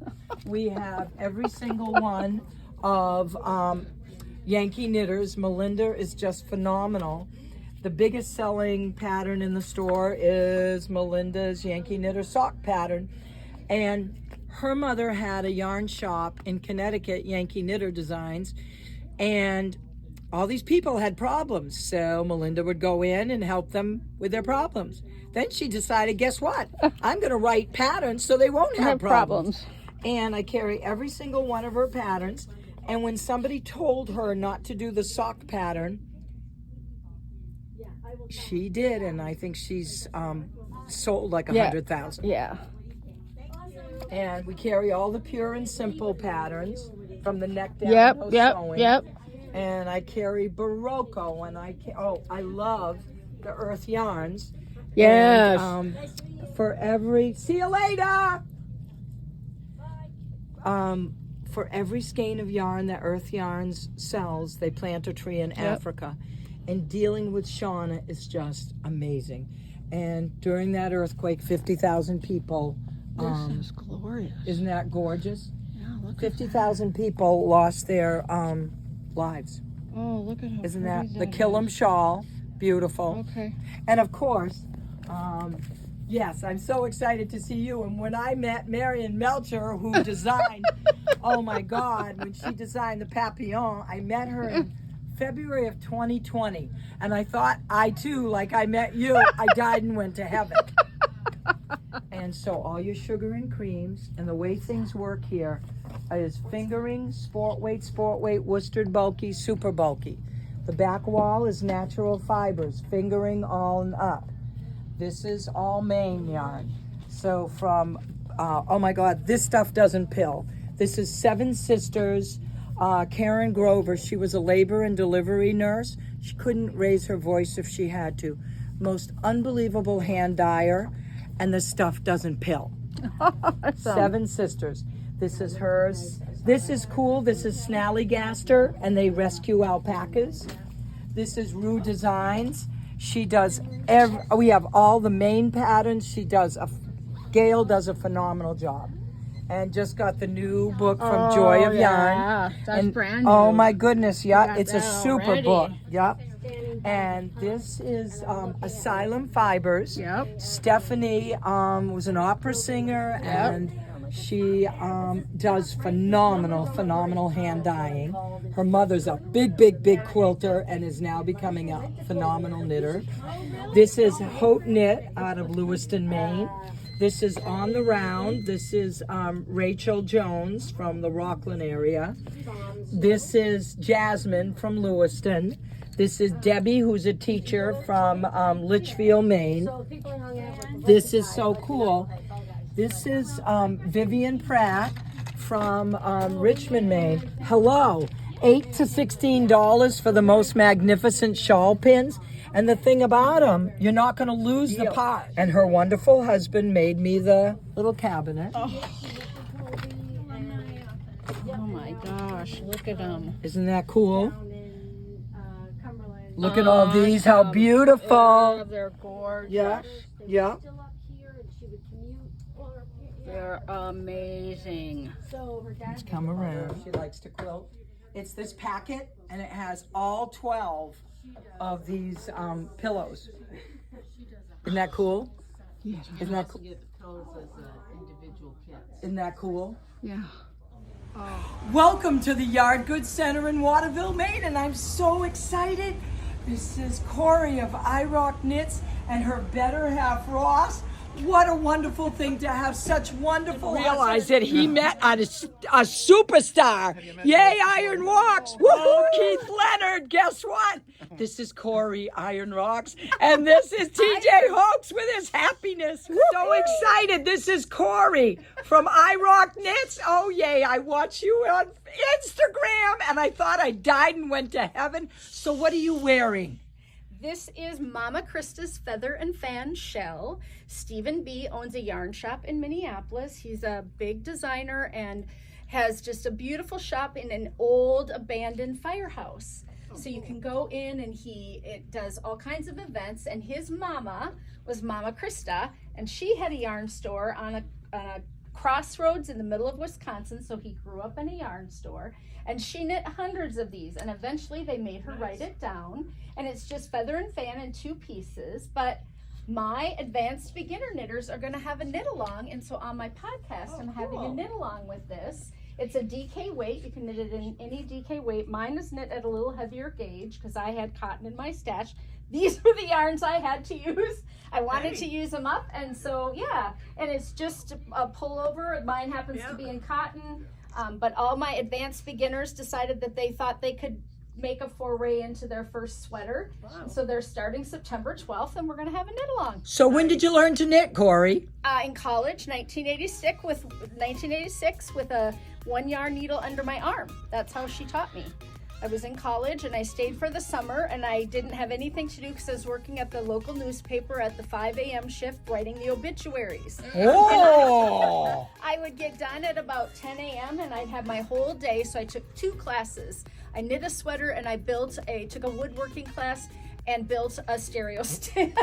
We have every single one of Yankee Knitters. Melinda is just phenomenal. The biggest selling pattern in the store is Melinda's Yankee Knitter sock pattern. And her mother had a yarn shop in Connecticut, Yankee Knitter Designs, and all these people had problems. So Melinda would go in and help them with their problems. Then she decided, guess what? I'm going to write patterns so they won't have problems. And I carry every single one of her patterns. And when somebody told her not to do the sock pattern, she did, and I think she's sold like 100,000. Yeah. And we carry all the pure and simple patterns from the neck down. Yep. And I carry Barocco, and I love the earth yarns. Yes. And, see you later. For every skein of yarn that Earth Yarns sells, they plant a tree in Africa. And dealing with Shauna is just amazing. And during that earthquake, 50,000 people. This is glorious. Isn't that gorgeous? Yeah, look 50,000 people lost their lives. Oh, look at how Isn't pretty that the Killam shawl? Beautiful. Okay. And of course, yes, I'm so excited to see you. And when I met Marion Melcher, who designed, oh my God, when she designed the papillon, I met her in February of 2020. And I thought I too, like I met you, I died and went to heaven. And so all your sugar and creams, and the way things work here is fingering, sport weight, worsted bulky, super bulky. The back wall is natural fibers, fingering all and up. This is all Maine yarn. So from, oh my God, this stuff doesn't pill. This is Seven Sisters, Karen Grover. She was a labor and delivery nurse. She couldn't raise her voice if she had to. Most unbelievable hand dyer, and the stuff doesn't pill. Awesome. Seven Sisters. This is hers. This is cool. This is Snallygaster, and they rescue alpacas. This is Rue Designs. She does we have all the Maine patterns. Gail does a phenomenal job. And just got the new book from Joy of Yarn. That's brand new. Oh my goodness, Got it's a that super already. book. Yep. And this is Asylum Fibers. Yep. Stephanie was an opera singer, and she does phenomenal hand dyeing. Her mother's a big quilter and is now becoming a phenomenal knitter. This is Haute Knit out of Lewiston, Maine. This is On the Round. This is Rachel Jones from the Rockland area. This is Jasmine from Lewiston. This is Debbie, who's a teacher from Litchfield, Maine. This is so cool. This is Vivian Pratt from Richmond, Maine. Hello, $8 to $16 for the most magnificent shawl pins. And the thing about them, you're not going to lose the part. And her wonderful husband made me the little cabinet. Oh my gosh, look at them. Isn't that cool? Look at all these, how beautiful. Oh, they're gorgeous. Yeah. They're amazing. Let's come around. She likes to quilt. It's this packet, and it has all 12 of these pillows. Isn't that cool? Yeah. Isn't that cool? Isn't that cool? Yeah. Welcome to the Yardgoods Center in Waterville, Maine, and I'm so excited. This is Cori of IROCKNITTERS and her better half, Ross. What a wonderful thing to have such wonderful. Realize that he met a superstar. Yay, Iron Rocks! Woohoo, Keith Leonard. Guess what? This is Cori, Iron Rocks, and this is TJ Hoax with his happiness. So excited. This is Cori from IROCKNITTERS. Oh yay! I watch you on Instagram, and I thought I died and went to heaven. So what are you wearing? This is Mama Krista's Feather and Fan Shell. Stephen B. owns a yarn shop in Minneapolis. He's a big designer and has just a beautiful shop in an old abandoned firehouse. So you can go in and it does all kinds of events, and his mama was Mama Krista, and she had a yarn store on a crossroads in the middle of Wisconsin, so he grew up in a yarn store, and she knit hundreds of these, and eventually they made her write it down, and it's just feather and fan in 2 pieces. But my advanced beginner knitters are going to have a knit along, and so on my podcast I'm having a knit along with this. It's a DK weight. You can knit it in any DK weight. Mine is knit at a little heavier gauge because I had cotton in my stash. These were the yarns I had to use. I wanted to use them up, and so yeah, and it's just a pullover. Mine happens to be in cotton, but all my advanced beginners decided that they thought they could make a foray into their first sweater. Wow. So they're starting September 12th, and we're going to have a knit along. So when did you learn to knit, Cori? In college, 1986 with a 1 yarn needle under my arm. That's how she taught me. I was in college and I stayed for the summer, and I didn't have anything to do because I was working at the local newspaper at the 5 a.m. shift writing the obituaries. Oh! I would get done at about 10 a.m. and I'd have my whole day, so I took 2 classes. I knit a sweater and I took a woodworking class and built a stereo stand.